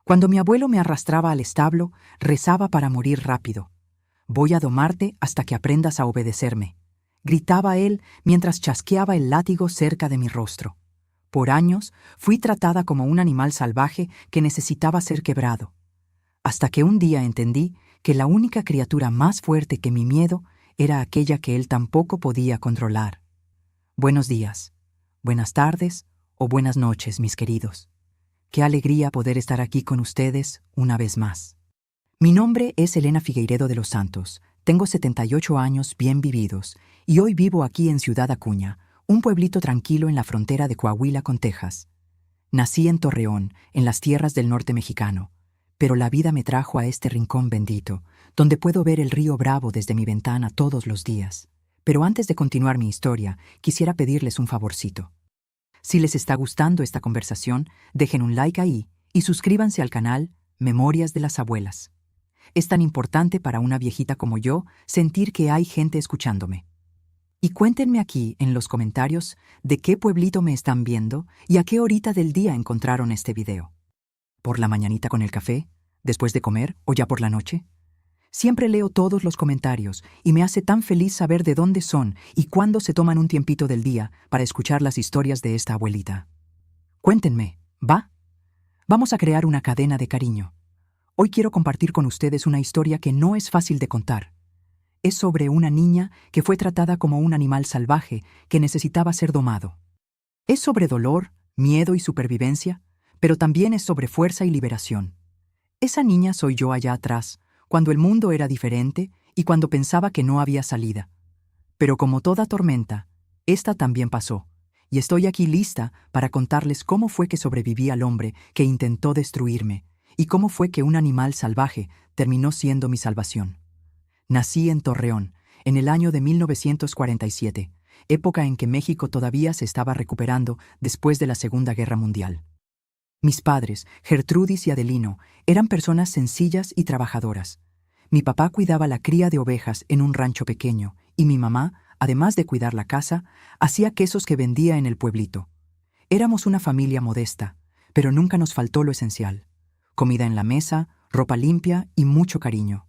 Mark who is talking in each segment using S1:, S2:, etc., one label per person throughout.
S1: Cuando mi abuelo me arrastraba al establo, rezaba para morir rápido. «Voy a domarte hasta que aprendas a obedecerme», gritaba él mientras chasqueaba el látigo cerca de mi rostro. Por años fui tratada como un animal salvaje que necesitaba ser quebrado, hasta que un día entendí que la única criatura más fuerte que mi miedo era aquella que él tampoco podía controlar. Buenos días, buenas tardes o buenas noches, mis queridos. Qué alegría poder estar aquí con ustedes una vez más. Mi nombre es Elena Figueiredo de los Santos, tengo 78 años bien vividos y hoy vivo aquí en Ciudad Acuña, un pueblito tranquilo en la frontera de Coahuila con Texas. Nací en Torreón, en las tierras del norte mexicano, pero la vida me trajo a este rincón bendito, donde puedo ver el río Bravo desde mi ventana todos los días. Pero antes de continuar mi historia, quisiera pedirles un favorcito. Si les está gustando esta conversación, dejen un like ahí y suscríbanse al canal Memorias de las Abuelas. Es tan importante para una viejita como yo sentir que hay gente escuchándome. Y cuéntenme aquí en los comentarios de qué pueblito me están viendo y a qué horita del día encontraron este video. ¿Por la mañanita con el café? ¿Después de comer o ya por la noche? Siempre leo todos los comentarios y me hace tan feliz saber de dónde son y cuándo se toman un tiempito del día para escuchar las historias de esta abuelita. Cuéntenme, ¿va? Vamos a crear una cadena de cariño. Hoy quiero compartir con ustedes una historia que no es fácil de contar. Es sobre una niña que fue tratada como un animal salvaje que necesitaba ser domado. Es sobre dolor, miedo y supervivencia, pero también es sobre fuerza y liberación. Esa niña soy yo allá atrás, cuando el mundo era diferente y cuando pensaba que no había salida. Pero como toda tormenta, esta también pasó, y estoy aquí lista para contarles cómo fue que sobreviví al hombre que intentó destruirme, y cómo fue que un animal salvaje terminó siendo mi salvación. Nací en Torreón, en el año de 1947, época en que México todavía se estaba recuperando después de la Segunda Guerra Mundial. Mis padres, Gertrudis y Adelino, eran personas sencillas y trabajadoras. Mi papá cuidaba la cría de ovejas en un rancho pequeño, y mi mamá, además de cuidar la casa, hacía quesos que vendía en el pueblito. Éramos una familia modesta, pero nunca nos faltó lo esencial: comida en la mesa, ropa limpia y mucho cariño.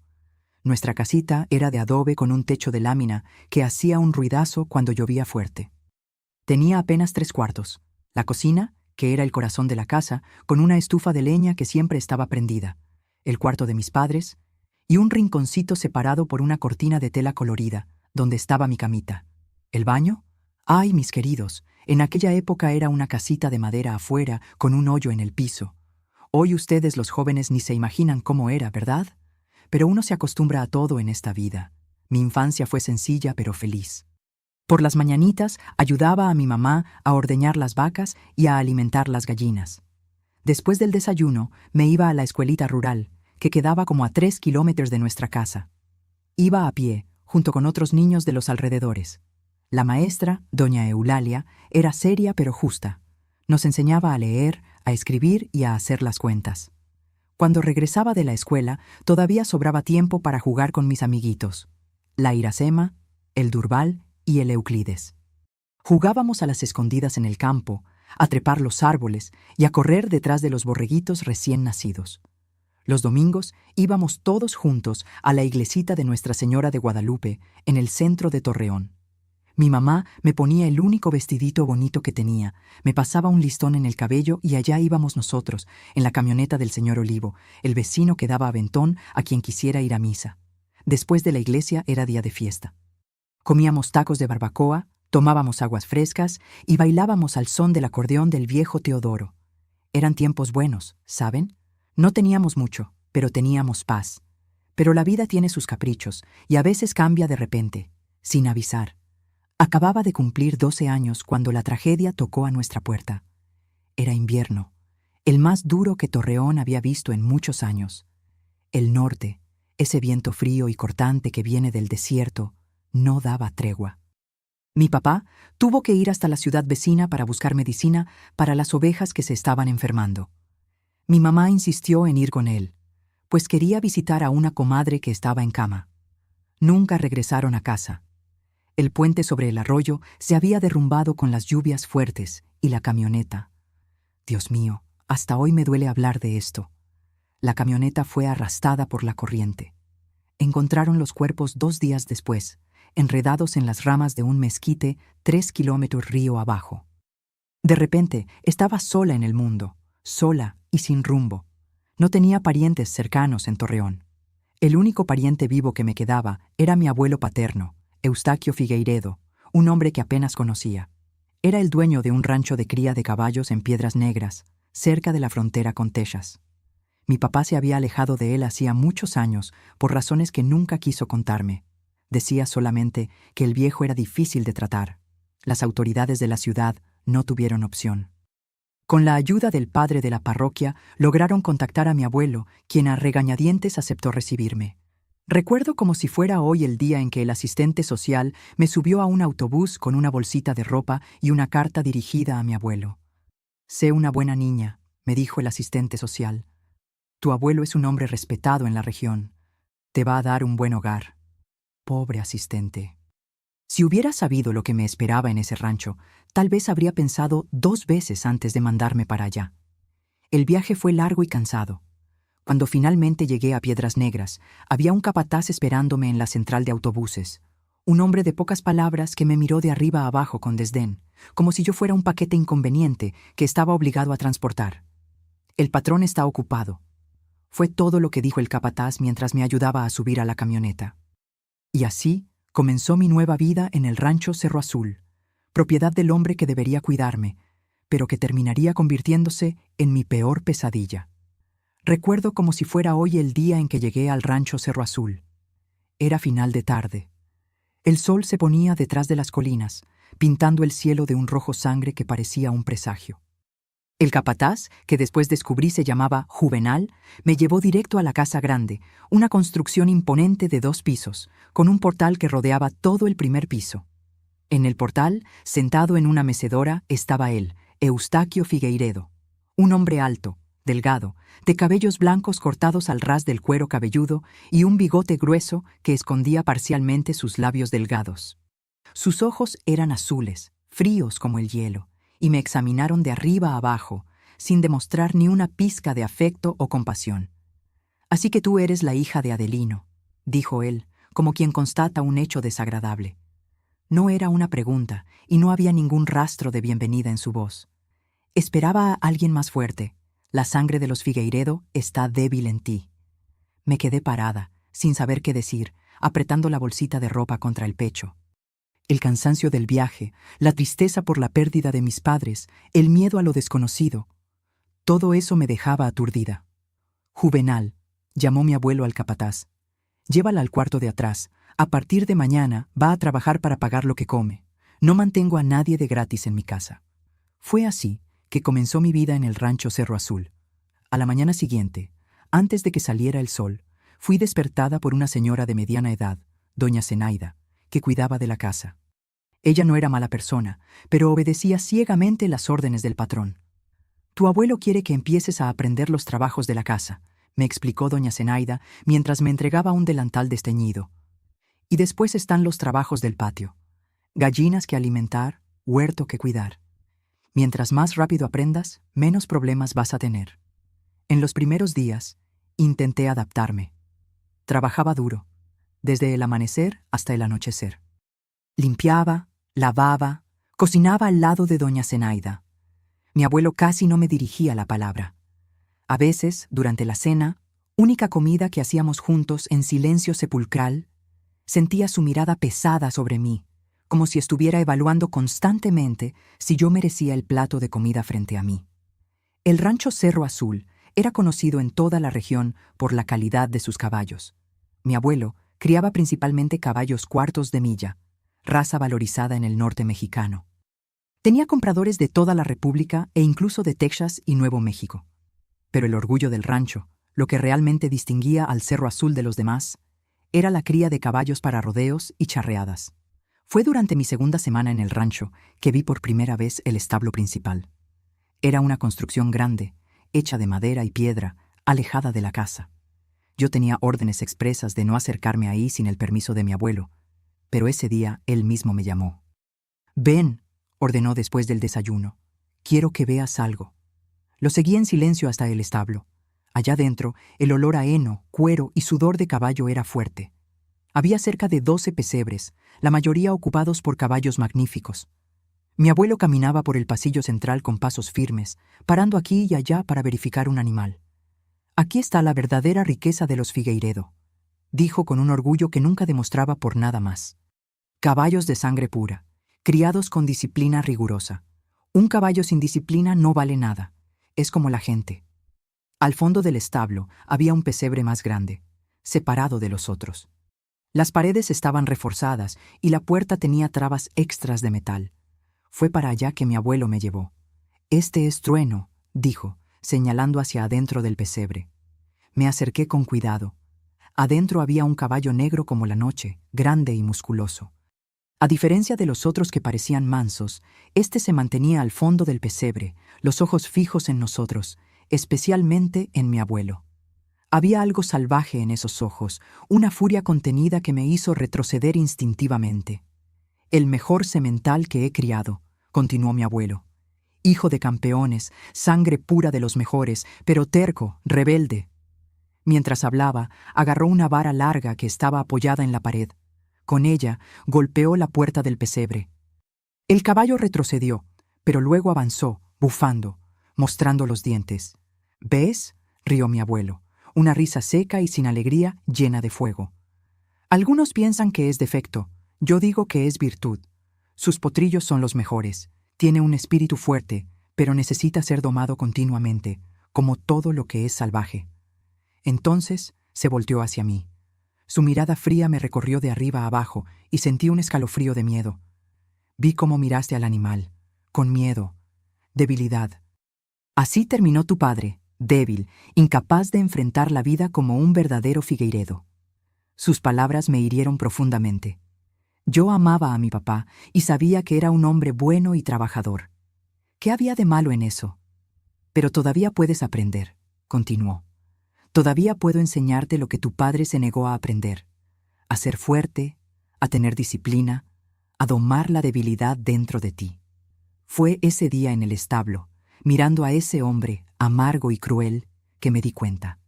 S1: Nuestra casita era de adobe con un techo de lámina que hacía un ruidazo cuando llovía fuerte. Tenía apenas 3 cuartos: la cocina, que era el corazón de la casa, con una estufa de leña que siempre estaba prendida, el cuarto de mis padres, y un rinconcito separado por una cortina de tela colorida, donde estaba mi camita. ¿El baño? Ay, mis queridos, en aquella época era una casita de madera afuera con un hoyo en el piso. Hoy ustedes los jóvenes ni se imaginan cómo era, ¿verdad? Pero uno se acostumbra a todo en esta vida. Mi infancia fue sencilla pero feliz. Por las mañanitas ayudaba a mi mamá a ordeñar las vacas y a alimentar las gallinas. Después del desayuno me iba a la escuelita rural, que quedaba como a 3 kilómetros de nuestra casa. Iba a pie, junto con otros niños de los alrededores. La maestra, doña Eulalia, era seria pero justa. Nos enseñaba a leer, a escribir y a hacer las cuentas. Cuando regresaba de la escuela, todavía sobraba tiempo para jugar con mis amiguitos, la Iracema, el Durbal y el Euclides. Jugábamos a las escondidas en el campo, a trepar los árboles y a correr detrás de los borreguitos recién nacidos. Los domingos íbamos todos juntos a la iglesita de Nuestra Señora de Guadalupe, en el centro de Torreón. Mi mamá me ponía el único vestidito bonito que tenía, me pasaba un listón en el cabello y allá íbamos nosotros, en la camioneta del señor Olivo, el vecino que daba aventón a quien quisiera ir a misa. Después de la iglesia era día de fiesta. Comíamos tacos de barbacoa, tomábamos aguas frescas y bailábamos al son del acordeón del viejo Teodoro. Eran tiempos buenos, ¿saben? No teníamos mucho, pero teníamos paz. Pero la vida tiene sus caprichos y a veces cambia de repente, sin avisar. Acababa de cumplir 12 años cuando la tragedia tocó a nuestra puerta. Era invierno, el más duro que Torreón había visto en muchos años. El norte, ese viento frío y cortante que viene del desierto, no daba tregua. Mi papá tuvo que ir hasta la ciudad vecina para buscar medicina para las ovejas que se estaban enfermando. Mi mamá insistió en ir con él, pues quería visitar a una comadre que estaba en cama. Nunca regresaron a casa. El puente sobre el arroyo se había derrumbado con las lluvias fuertes y la camioneta. Dios mío, hasta hoy me duele hablar de esto. La camioneta fue arrastrada por la corriente. Encontraron los cuerpos 2 días después, enredados en las ramas de un mezquite 3 kilómetros río abajo. De repente, estaba sola en el mundo, sola y sin rumbo. No tenía parientes cercanos en Torreón. El único pariente vivo que me quedaba era mi abuelo paterno, Eustaquio Figueiredo, un hombre que apenas conocía. Era el dueño de un rancho de cría de caballos en Piedras Negras, cerca de la frontera con Texas. Mi papá se había alejado de él hacía muchos años por razones que nunca quiso contarme. Decía solamente que el viejo era difícil de tratar. Las autoridades de la ciudad no tuvieron opción. Con la ayuda del padre de la parroquia, lograron contactar a mi abuelo, quien a regañadientes aceptó recibirme. Recuerdo como si fuera hoy el día en que el asistente social me subió a un autobús con una bolsita de ropa y una carta dirigida a mi abuelo. «Sé una buena niña», me dijo el asistente social. «Tu abuelo es un hombre respetado en la región. Te va a dar un buen hogar». Pobre asistente. Si hubiera sabido lo que me esperaba en ese rancho, tal vez habría pensado 2 veces antes de mandarme para allá. El viaje fue largo y cansado. Cuando finalmente llegué a Piedras Negras, había un capataz esperándome en la central de autobuses. Un hombre de pocas palabras que me miró de arriba a abajo con desdén, como si yo fuera un paquete inconveniente que estaba obligado a transportar. «El patrón está ocupado». Fue todo lo que dijo el capataz mientras me ayudaba a subir a la camioneta. Y así comenzó mi nueva vida en el rancho Cerro Azul, propiedad del hombre que debería cuidarme, pero que terminaría convirtiéndose en mi peor pesadilla. Recuerdo como si fuera hoy el día en que llegué al rancho Cerro Azul. Era final de tarde. El sol se ponía detrás de las colinas, pintando el cielo de un rojo sangre que parecía un presagio. El capataz, que después descubrí se llamaba Juvenal, me llevó directo a la casa grande, una construcción imponente de 2 pisos, con un portal que rodeaba todo el primer piso. En el portal, sentado en una mecedora, estaba él, Eustaquio Figueiredo, un hombre alto, delgado, de cabellos blancos cortados al ras del cuero cabelludo y un bigote grueso que escondía parcialmente sus labios delgados. Sus ojos eran azules, fríos como el hielo, y me examinaron de arriba a abajo, sin demostrar ni una pizca de afecto o compasión. «Así que tú eres la hija de Adelino», dijo él, como quien constata un hecho desagradable. No era una pregunta, y no había ningún rastro de bienvenida en su voz. Esperaba a alguien más fuerte. «La sangre de los Figueiredo está débil en ti». Me quedé parada, sin saber qué decir, apretando la bolsita de ropa contra el pecho. El cansancio del viaje, la tristeza por la pérdida de mis padres, el miedo a lo desconocido, todo eso me dejaba aturdida. «Juvenal», llamó mi abuelo al capataz, «llévala al cuarto de atrás. A partir de mañana va a trabajar para pagar lo que come. No mantengo a nadie de gratis en mi casa». Fue así que comenzó mi vida en el rancho Cerro Azul. A la mañana siguiente, antes de que saliera el sol, fui despertada por una señora de mediana edad, doña Zenaida, que cuidaba de la casa. Ella no era mala persona, pero obedecía ciegamente las órdenes del patrón. «Tu abuelo quiere que empieces a aprender los trabajos de la casa», me explicó doña Zenaida mientras me entregaba un delantal desteñido. «Y después están los trabajos del patio. Gallinas que alimentar, huerto que cuidar. Mientras más rápido aprendas, menos problemas vas a tener». En los primeros días, intenté adaptarme. Trabajaba duro, desde el amanecer hasta el anochecer. Limpiaba, lavaba, cocinaba al lado de doña Zenaida. Mi abuelo casi no me dirigía la palabra. A veces, durante la cena, única comida que hacíamos juntos en silencio sepulcral, sentía su mirada pesada sobre mí, como si estuviera evaluando constantemente si yo merecía el plato de comida frente a mí. El rancho Cerro Azul era conocido en toda la región por la calidad de sus caballos. Mi abuelo criaba principalmente caballos cuartos de milla, raza valorizada en el norte mexicano. Tenía compradores de toda la República e incluso de Texas y Nuevo México. Pero el orgullo del rancho, lo que realmente distinguía al Cerro Azul de los demás, era la cría de caballos para rodeos y charreadas. Fue durante mi segunda semana en el rancho que vi por primera vez el establo principal. Era una construcción grande, hecha de madera y piedra, alejada de la casa. Yo tenía órdenes expresas de no acercarme ahí sin el permiso de mi abuelo, pero ese día él mismo me llamó. «Ven», ordenó después del desayuno. «Quiero que veas algo». Lo seguí en silencio hasta el establo. Allá dentro, el olor a heno, cuero y sudor de caballo era fuerte. Había cerca de 12 pesebres, la mayoría ocupados por caballos magníficos. Mi abuelo caminaba por el pasillo central con pasos firmes, parando aquí y allá para verificar un animal. Aquí está la verdadera riqueza de los Figueiredo, dijo con un orgullo que nunca demostraba por nada más. Caballos de sangre pura, criados con disciplina rigurosa. Un caballo sin disciplina no vale nada. Es como la gente. Al fondo del establo había un pesebre más grande, separado de los otros. Las paredes estaban reforzadas y la puerta tenía trabas extras de metal. Fue para allá que mi abuelo me llevó. «Este es Trueno», dijo, señalando hacia adentro del pesebre. Me acerqué con cuidado. Adentro había un caballo negro como la noche, grande y musculoso. A diferencia de los otros que parecían mansos, este se mantenía al fondo del pesebre, los ojos fijos en nosotros, especialmente en mi abuelo. Había algo salvaje en esos ojos, una furia contenida que me hizo retroceder instintivamente. «El mejor semental que he criado», continuó mi abuelo. «Hijo de campeones, sangre pura de los mejores, pero terco, rebelde». Mientras hablaba, agarró una vara larga que estaba apoyada en la pared. Con ella, golpeó la puerta del pesebre. El caballo retrocedió, pero luego avanzó, bufando, mostrando los dientes. «¿Ves?», rió mi abuelo, una risa seca y sin alegría, llena de fuego. «Algunos piensan que es defecto, yo digo que es virtud. Sus potrillos son los mejores. Tiene un espíritu fuerte, pero necesita ser domado continuamente, como todo lo que es salvaje». Entonces se volteó hacia mí. Su mirada fría me recorrió de arriba a abajo y sentí un escalofrío de miedo. Vi cómo miraste al animal, con miedo, debilidad. «Así terminó tu padre, débil, incapaz de enfrentar la vida como un verdadero Figueiredo». Sus palabras me hirieron profundamente. Yo amaba a mi papá y sabía que era un hombre bueno y trabajador. ¿Qué había de malo en eso? «Pero todavía puedes aprender», continuó. «Todavía puedo enseñarte lo que tu padre se negó a aprender, a ser fuerte, a tener disciplina, a domar la debilidad dentro de ti». Fue ese día en el establo, mirando a ese hombre amargo y cruel, que me di cuenta.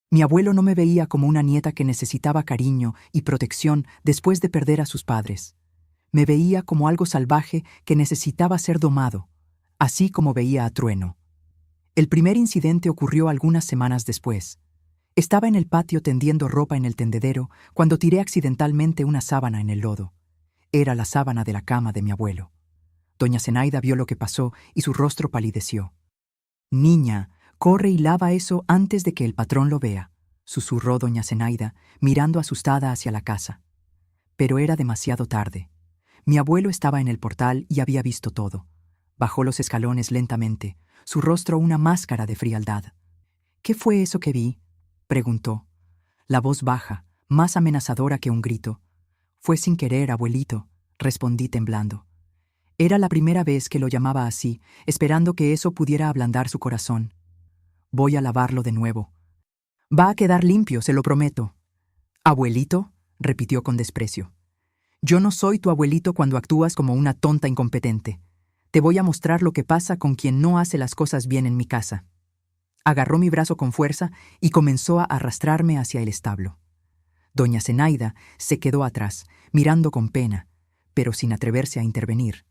S1: Mi abuelo no me veía como una nieta que necesitaba cariño y protección después de perder a sus padres. Me veía como algo salvaje que necesitaba ser domado, así como veía a Trueno. El primer incidente ocurrió algunas semanas después. Estaba en el patio tendiendo ropa en el tendedero cuando tiré accidentalmente una sábana en el lodo. Era la sábana de la cama de mi abuelo. Doña Zenaida vio lo que pasó y su rostro palideció. «Niña, corre y lava eso antes de que el patrón lo vea», susurró doña Zenaida, mirando asustada hacia la casa. Pero era demasiado tarde. Mi abuelo estaba en el portal y había visto todo. Bajó los escalones lentamente, su rostro una máscara de frialdad. «¿Qué fue eso que vi?», preguntó. La voz baja, más amenazadora que un grito. «Fue sin querer, abuelito», respondí temblando. Era la primera vez que lo llamaba así, esperando que eso pudiera ablandar su corazón. «Voy a lavarlo de nuevo. Va a quedar limpio, se lo prometo». «¿Abuelito?», repitió con desprecio. «Yo no soy tu abuelito cuando actúas como una tonta incompetente. Te voy a mostrar lo que pasa con quien no hace las cosas bien en mi casa». Agarró mi brazo con fuerza y comenzó a arrastrarme hacia el establo. Doña Zenaida se quedó atrás, mirando con pena, pero sin atreverse a intervenir.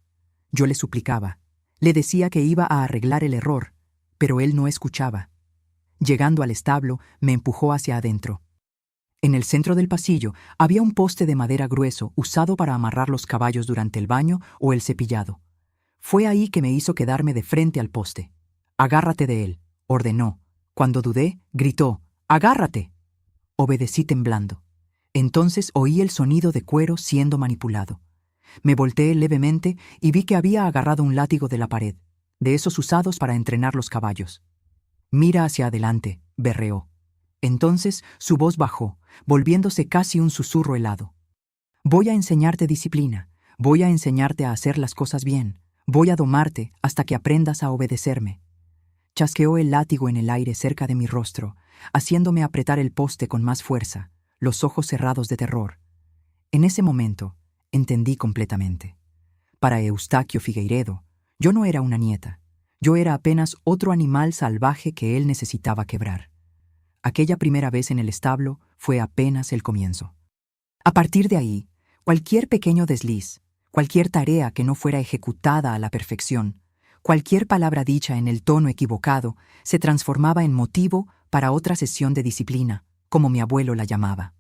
S1: Yo le suplicaba, le decía que iba a arreglar el error, pero él no escuchaba. Llegando al establo, me empujó hacia adentro. En el centro del pasillo había un poste de madera grueso usado para amarrar los caballos durante el baño o el cepillado. Fue ahí que me hizo quedarme de frente al poste. «Agárrate de él», ordenó. Cuando dudé, gritó, «¡Agárrate!». Obedecí temblando. Entonces oí el sonido de cuero siendo manipulado. Me volteé levemente y vi que había agarrado un látigo de la pared, de esos usados para entrenar los caballos. «Mira hacia adelante», berreó. Entonces su voz bajó, volviéndose casi un susurro helado. «Voy a enseñarte disciplina, voy a enseñarte a hacer las cosas bien, voy a domarte hasta que aprendas a obedecerme». Chasqueó el látigo en el aire cerca de mi rostro, haciéndome apretar el poste con más fuerza, los ojos cerrados de terror. En ese momento, entendí completamente. Para Eustaquio Figueiredo, yo no era una nieta. Yo era apenas otro animal salvaje que él necesitaba quebrar. Aquella primera vez en el establo fue apenas el comienzo. A partir de ahí, cualquier pequeño desliz, cualquier tarea que no fuera ejecutada a la perfección, cualquier palabra dicha en el tono equivocado, se transformaba en motivo para otra sesión de disciplina, como mi abuelo la llamaba.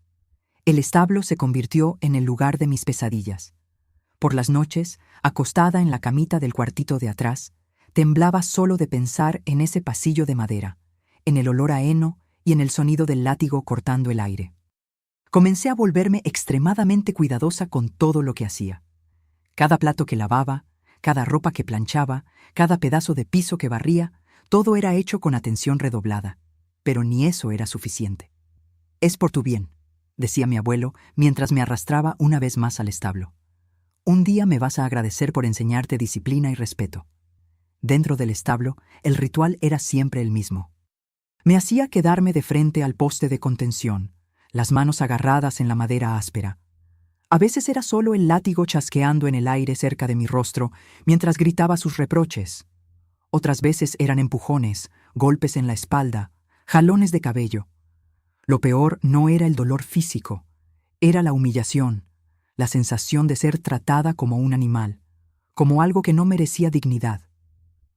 S1: El establo se convirtió en el lugar de mis pesadillas. Por las noches, acostada en la camita del cuartito de atrás, temblaba solo de pensar en ese pasillo de madera, en el olor a heno y en el sonido del látigo cortando el aire. Comencé a volverme extremadamente cuidadosa con todo lo que hacía. Cada plato que lavaba, cada ropa que planchaba, cada pedazo de piso que barría, todo era hecho con atención redoblada. Pero ni eso era suficiente. «Es por tu bien», decía mi abuelo mientras me arrastraba una vez más al establo. «Un día me vas a agradecer por enseñarte disciplina y respeto». Dentro del establo, el ritual era siempre el mismo. Me hacía quedarme de frente al poste de contención, las manos agarradas en la madera áspera. A veces era solo el látigo chasqueando en el aire cerca de mi rostro mientras gritaba sus reproches. Otras veces eran empujones, golpes en la espalda, jalones de cabello. Lo peor no era el dolor físico, era la humillación, la sensación de ser tratada como un animal, como algo que no merecía dignidad.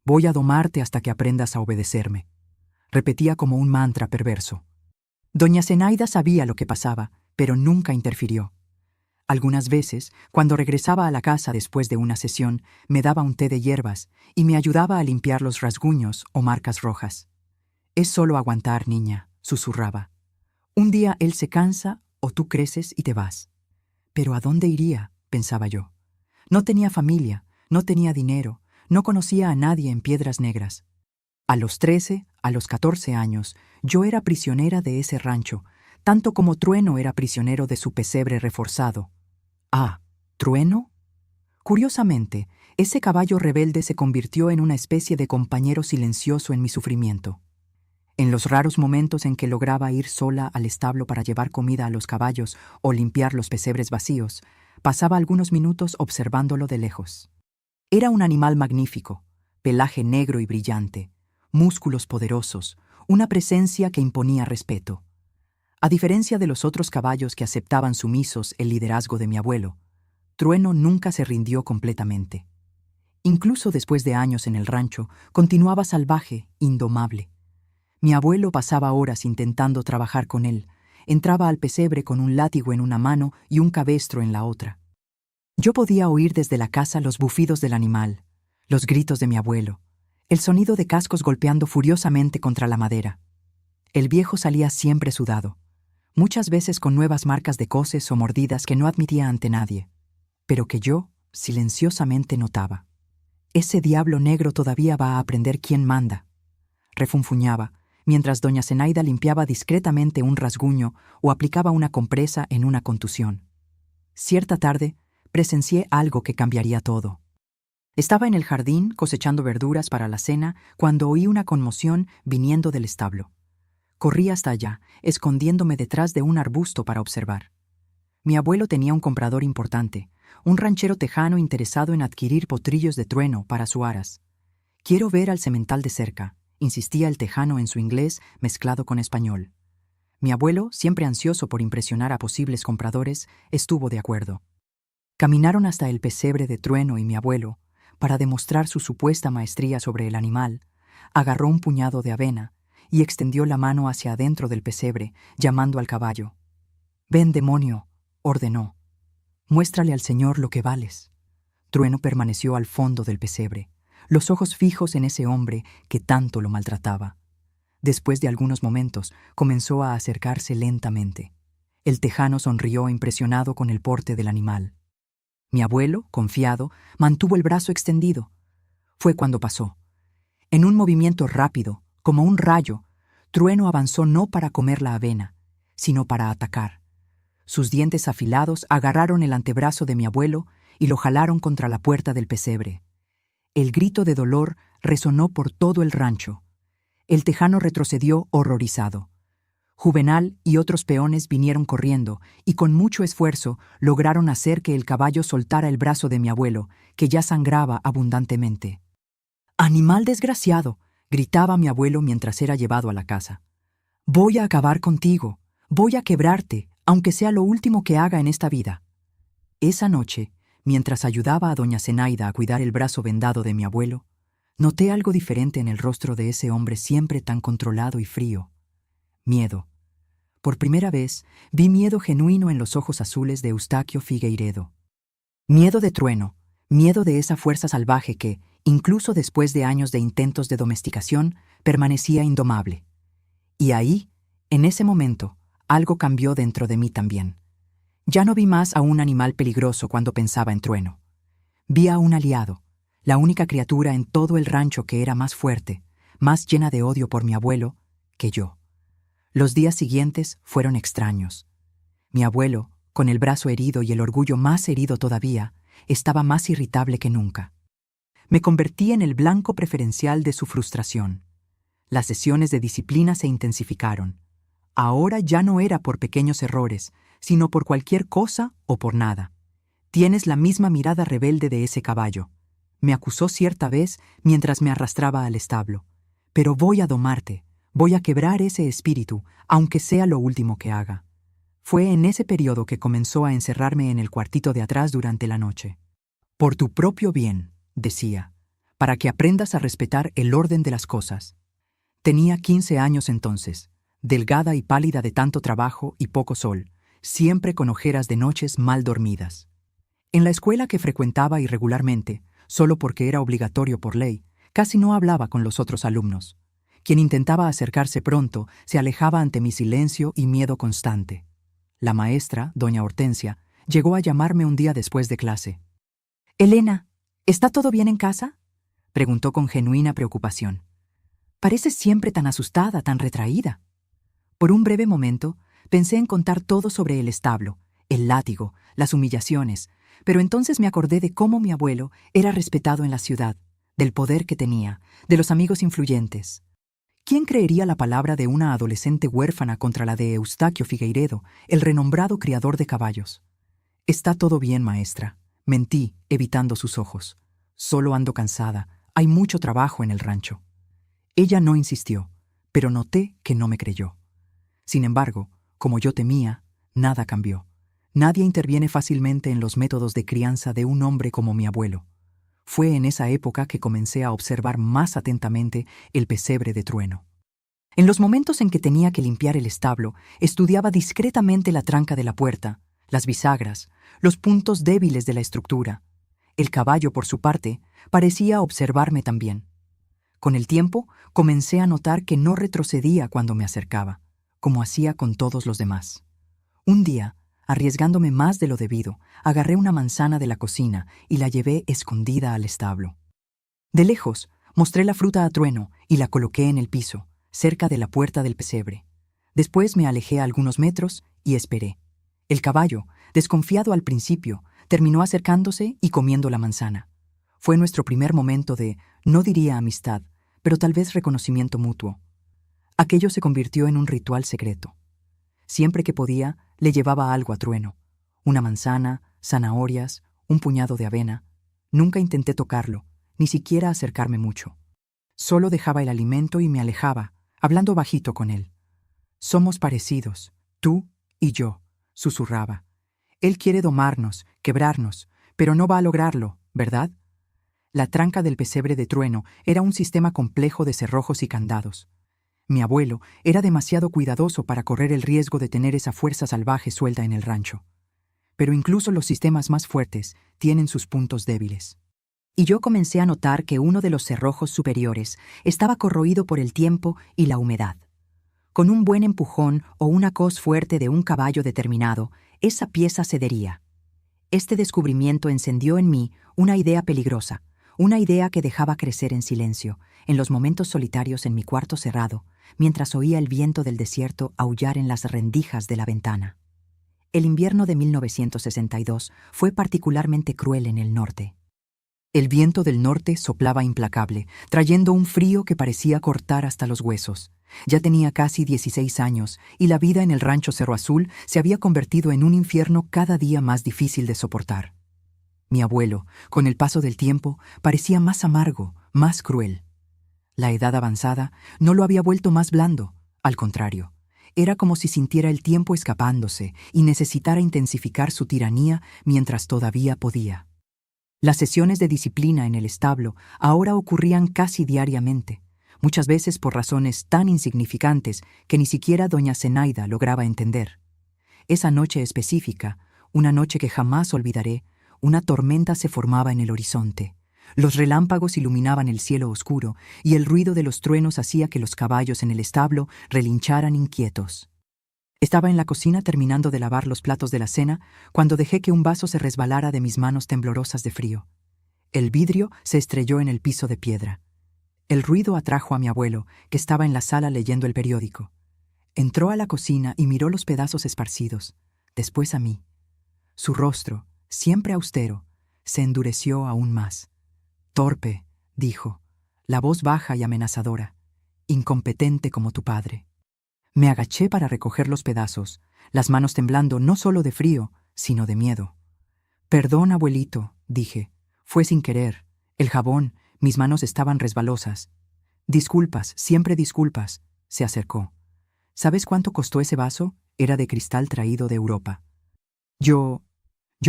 S1: «Voy a domarte hasta que aprendas a obedecerme», repetía como un mantra perverso. Doña Zenaida sabía lo que pasaba, pero nunca interfirió. Algunas veces, cuando regresaba a la casa después de una sesión, me daba un té de hierbas y me ayudaba a limpiar los rasguños o marcas rojas. «Es solo aguantar, niña», susurraba. «Un día él se cansa o tú creces y te vas». «¿Pero a dónde iría?», pensaba yo. No tenía familia, no tenía dinero, no conocía a nadie en Piedras Negras. A los 13, a los 14 años, yo era prisionera de ese rancho, tanto como Trueno era prisionero de su pesebre reforzado. Ah, ¿Trueno? Curiosamente, ese caballo rebelde se convirtió en una especie de compañero silencioso en mi sufrimiento. En los raros momentos en que lograba ir sola al establo para llevar comida a los caballos o limpiar los pesebres vacíos, pasaba algunos minutos observándolo de lejos. Era un animal magnífico, pelaje negro y brillante, músculos poderosos, una presencia que imponía respeto. A diferencia de los otros caballos que aceptaban sumisos el liderazgo de mi abuelo, Trueno nunca se rindió completamente. Incluso después de años en el rancho, continuaba salvaje, indomable. Mi abuelo pasaba horas intentando trabajar con él. Entraba al pesebre con un látigo en una mano y un cabestro en la otra. Yo podía oír desde la casa los bufidos del animal, los gritos de mi abuelo, el sonido de cascos golpeando furiosamente contra la madera. El viejo salía siempre sudado, muchas veces con nuevas marcas de coces o mordidas que no admitía ante nadie, pero que yo silenciosamente notaba. «Ese diablo negro todavía va a aprender quién manda», refunfuñaba, mientras doña Zenaida limpiaba discretamente un rasguño o aplicaba una compresa en una contusión. Cierta tarde, presencié algo que cambiaría todo. Estaba en el jardín cosechando verduras para la cena cuando oí una conmoción viniendo del establo. Corrí hasta allá, escondiéndome detrás de un arbusto para observar. Mi abuelo tenía un comprador importante, un ranchero tejano interesado en adquirir potrillos de Trueno para su aras. «Quiero ver al semental de cerca», insistía el tejano en su inglés mezclado con español. Mi abuelo, siempre ansioso por impresionar a posibles compradores, estuvo de acuerdo. Caminaron hasta el pesebre de Trueno y mi abuelo, para demostrar su supuesta maestría sobre el animal, agarró un puñado de avena y extendió la mano hacia adentro del pesebre, llamando al caballo. «Ven, demonio», ordenó. «Muéstrale al Señor lo que vales». Trueno permaneció al fondo del pesebre, los ojos fijos en ese hombre que tanto lo maltrataba. Después de algunos momentos, comenzó a acercarse lentamente. El tejano sonrió impresionado con el porte del animal. Mi abuelo, confiado, mantuvo el brazo extendido. Fue cuando pasó. En un movimiento rápido, como un rayo, Trueno avanzó no para comer la avena, sino para atacar. Sus dientes afilados agarraron el antebrazo de mi abuelo y lo jalaron contra la puerta del pesebre. El grito de dolor resonó por todo el rancho. El tejano retrocedió horrorizado. Juvenal y otros peones vinieron corriendo y con mucho esfuerzo lograron hacer que el caballo soltara el brazo de mi abuelo, que ya sangraba abundantemente. «¡Animal desgraciado!», gritaba mi abuelo mientras era llevado a la casa. Voy a acabar contigo, voy a quebrarte, aunque sea lo último que haga en esta vida. Esa noche, mientras ayudaba a doña Zenaida a cuidar el brazo vendado de mi abuelo, noté algo diferente en el rostro de ese hombre siempre tan controlado y frío. Miedo. Por primera vez, vi miedo genuino en los ojos azules de Eustaquio Figueiredo. Miedo de trueno, miedo de esa fuerza salvaje que, incluso después de años de intentos de domesticación, permanecía indomable. Y ahí, en ese momento, algo cambió dentro de mí también. Ya no vi más a un animal peligroso cuando pensaba en Trueno. Vi a un aliado, la única criatura en todo el rancho que era más fuerte, más llena de odio por mi abuelo, que yo. Los días siguientes fueron extraños. Mi abuelo, con el brazo herido y el orgullo más herido todavía, estaba más irritable que nunca. Me convertí en el blanco preferencial de su frustración. Las sesiones de disciplina se intensificaron. Ahora ya no era por pequeños errores, sino por cualquier cosa o por nada. Tienes la misma mirada rebelde de ese caballo. Me acusó cierta vez mientras me arrastraba al establo. Pero voy a domarte, voy a quebrar ese espíritu, aunque sea lo último que haga. Fue en ese periodo que comenzó a encerrarme en el cuartito de atrás durante la noche. Por tu propio bien, decía, para que aprendas a respetar el orden de las cosas. Tenía 15 años entonces, delgada y pálida de tanto trabajo y poco sol, siempre con ojeras de noches mal dormidas. En la escuela que frecuentaba irregularmente, solo porque era obligatorio por ley, casi no hablaba con los otros alumnos. Quien intentaba acercarse pronto se alejaba ante mi silencio y miedo constante. La maestra, doña Hortensia, llegó a llamarme un día después de clase. «Elena, ¿está todo bien en casa?», preguntó con genuina preocupación. «Pareces siempre tan asustada, tan retraída». Por un breve momento, pensé en contar todo sobre el establo, el látigo, las humillaciones, pero entonces me acordé de cómo mi abuelo era respetado en la ciudad, del poder que tenía, de los amigos influyentes. ¿Quién creería la palabra de una adolescente huérfana contra la de Eustaquio Figueiredo, el renombrado criador de caballos? «Está todo bien, maestra», mentí, evitando sus ojos. «Solo ando cansada, hay mucho trabajo en el rancho». Ella no insistió, pero noté que no me creyó. Sin embargo, como yo temía, nada cambió. Nadie interviene fácilmente en los métodos de crianza de un hombre como mi abuelo. Fue en esa época que comencé a observar más atentamente el pesebre de Trueno. En los momentos en que tenía que limpiar el establo, estudiaba discretamente la tranca de la puerta, las bisagras, los puntos débiles de la estructura. El caballo, por su parte, parecía observarme también. Con el tiempo, comencé a notar que no retrocedía cuando me acercaba, como hacía con todos los demás. Un día, arriesgándome más de lo debido, agarré una manzana de la cocina y la llevé escondida al establo. De lejos, mostré la fruta a Trueno y la coloqué en el piso, cerca de la puerta del pesebre. Después me alejé a algunos metros y esperé. El caballo, desconfiado al principio, terminó acercándose y comiendo la manzana. Fue nuestro primer momento de, no diría amistad, pero tal vez reconocimiento mutuo. Aquello se convirtió en un ritual secreto. Siempre que podía, le llevaba algo a Trueno. Una manzana, zanahorias, un puñado de avena. Nunca intenté tocarlo, ni siquiera acercarme mucho. Solo dejaba el alimento y me alejaba, hablando bajito con él. «Somos parecidos, tú y yo», susurraba. «Él quiere domarnos, quebrarnos, pero no va a lograrlo, ¿verdad?». La tranca del pesebre de Trueno era un sistema complejo de cerrojos y candados. Mi abuelo era demasiado cuidadoso para correr el riesgo de tener esa fuerza salvaje suelta en el rancho. Pero incluso los sistemas más fuertes tienen sus puntos débiles. Y yo comencé a notar que uno de los cerrojos superiores estaba corroído por el tiempo y la humedad. Con un buen empujón o una coz fuerte de un caballo determinado, esa pieza cedería. Este descubrimiento encendió en mí una idea peligrosa, una idea que dejaba crecer en silencio, en los momentos solitarios en mi cuarto cerrado, mientras oía el viento del desierto aullar en las rendijas de la ventana. El invierno de 1962 fue particularmente cruel en el norte. El viento del norte soplaba implacable, trayendo un frío que parecía cortar hasta los huesos. Ya tenía casi 16 años y la vida en el rancho Cerro Azul se había convertido en un infierno cada día más difícil de soportar. Mi abuelo, con el paso del tiempo, parecía más amargo, más cruel. La edad avanzada no lo había vuelto más blando, Al contrario, era como si sintiera el tiempo escapándose y necesitara intensificar su tiranía mientras todavía podía. Las sesiones de disciplina en el establo ahora ocurrían casi diariamente, muchas veces por razones tan insignificantes que ni siquiera doña Zenaida lograba entender. Esa noche específica, una noche que jamás olvidaré, una tormenta se formaba en el horizonte. Los relámpagos iluminaban el cielo oscuro y el ruido de los truenos hacía que los caballos en el establo relincharan inquietos. Estaba en la cocina terminando de lavar los platos de la cena cuando dejé que un vaso se resbalara de mis manos temblorosas de frío. El vidrio se estrelló en el piso de piedra. El ruido atrajo a mi abuelo, que estaba en la sala leyendo el periódico. Entró a la cocina y miró los pedazos esparcidos, después a mí. Su rostro, siempre austero, se endureció aún más. «Torpe», dijo, la voz baja y amenazadora, «incompetente como tu padre». Me agaché para recoger los pedazos, las manos temblando no solo de frío, sino de miedo. «Perdón, abuelito», dije, «fue sin querer. El jabón, mis manos estaban resbalosas». «Disculpas, siempre disculpas», se acercó. «¿Sabes cuánto costó ese vaso? Era de cristal traído de Europa». Yo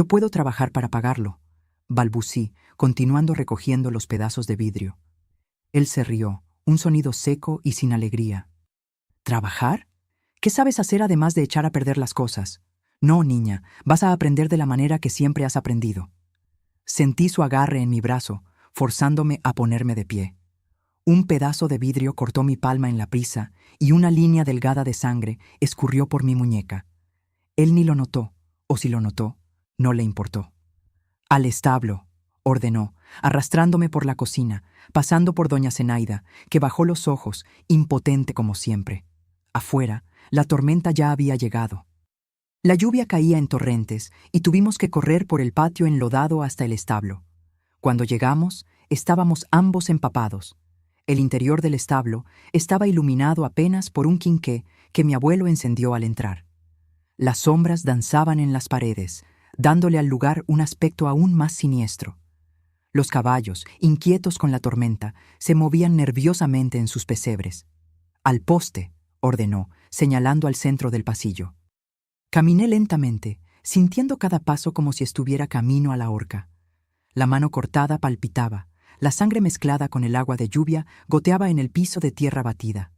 S1: puedo trabajar para pagarlo», balbucí, continuando recogiendo los pedazos de vidrio. Él se rió, un sonido seco y sin alegría. «¿Trabajar? ¿Qué sabes hacer además de echar a perder las cosas? No, niña, vas a aprender de la manera que siempre has aprendido». Sentí su agarre en mi brazo, forzándome a ponerme de pie. Un pedazo de vidrio cortó mi palma en la prisa y una línea delgada de sangre escurrió por mi muñeca. Él ni lo notó, o si lo notó, no le importó. «Al establo», ordenó, arrastrándome por la cocina, pasando por doña Zenaida, que bajó los ojos, impotente como siempre. Afuera, la tormenta ya había llegado. La lluvia caía en torrentes y tuvimos que correr por el patio enlodado hasta el establo. Cuando llegamos, estábamos ambos empapados. El interior del establo estaba iluminado apenas por un quinqué que mi abuelo encendió al entrar. Las sombras danzaban en las paredes, dándole al lugar un aspecto aún más siniestro. Los caballos, inquietos con la tormenta, se movían nerviosamente en sus pesebres. «Al poste», ordenó, señalando al centro del pasillo. Caminé lentamente, sintiendo cada paso como si estuviera camino a la horca. La mano cortada palpitaba, la sangre mezclada con el agua de lluvia goteaba en el piso de tierra batida.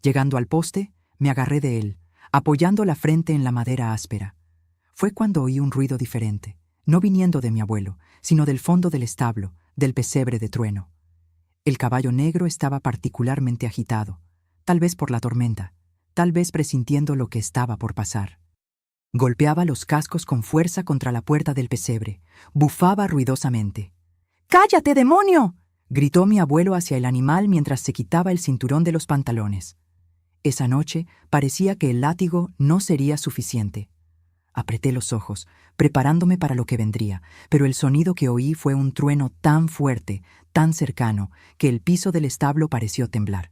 S1: Llegando al poste, me agarré de él, apoyando la frente en la madera áspera. Fue cuando oí un ruido diferente, no viniendo de mi abuelo, sino del fondo del establo, del pesebre de trueno. El caballo negro estaba particularmente agitado, tal vez por la tormenta, tal vez presintiendo lo que estaba por pasar. Golpeaba los cascos con fuerza contra la puerta del pesebre, bufaba ruidosamente. «¡Cállate, demonio!», gritó mi abuelo hacia el animal mientras se quitaba el cinturón de los pantalones. Esa noche parecía que el látigo no sería suficiente. Apreté los ojos, preparándome para lo que vendría, pero el sonido que oí fue un trueno tan fuerte, tan cercano, que el piso del establo pareció temblar.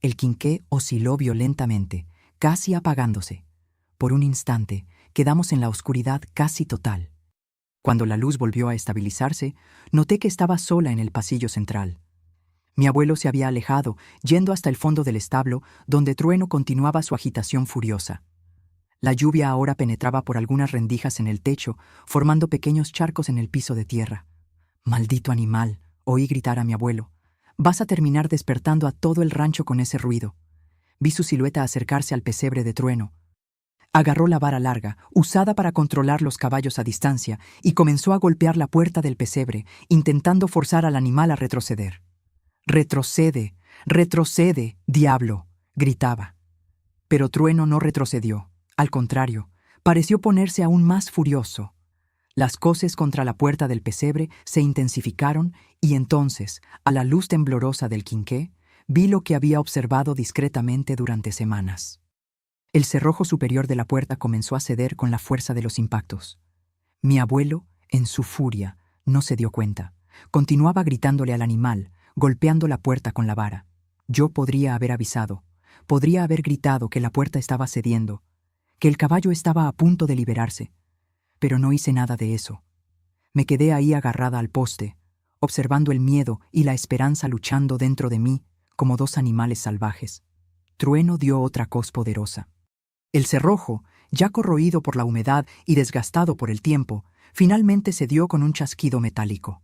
S1: El quinqué osciló violentamente, casi apagándose. Por un instante, quedamos en la oscuridad casi total. Cuando la luz volvió a estabilizarse, noté que estaba sola en el pasillo central. Mi abuelo se había alejado, yendo hasta el fondo del establo, donde Trueno continuaba su agitación furiosa. La lluvia ahora penetraba por algunas rendijas en el techo, formando pequeños charcos en el piso de tierra. «Maldito animal», oí gritar a mi abuelo. «Vas a terminar despertando a todo el rancho con ese ruido». Vi su silueta acercarse al pesebre de Trueno. Agarró la vara larga, usada para controlar los caballos a distancia, y comenzó a golpear la puerta del pesebre, intentando forzar al animal a retroceder. «¡Retrocede! ¡Retrocede, diablo!», gritaba. Pero Trueno no retrocedió. Al contrario, pareció ponerse aún más furioso. Las coces contra la puerta del pesebre se intensificaron y entonces, a la luz temblorosa del quinqué, vi lo que había observado discretamente durante semanas. El cerrojo superior de la puerta comenzó a ceder con la fuerza de los impactos. Mi abuelo, en su furia, no se dio cuenta. Continuaba gritándole al animal, golpeando la puerta con la vara. Yo podría haber avisado, podría haber gritado que la puerta estaba cediendo, que el caballo estaba a punto de liberarse, pero no hice nada de eso. Me quedé ahí agarrada al poste, observando el miedo y la esperanza luchando dentro de mí como dos animales salvajes. Trueno dio otra coz poderosa. El cerrojo, ya corroído por la humedad y desgastado por el tiempo, finalmente cedió con un chasquido metálico.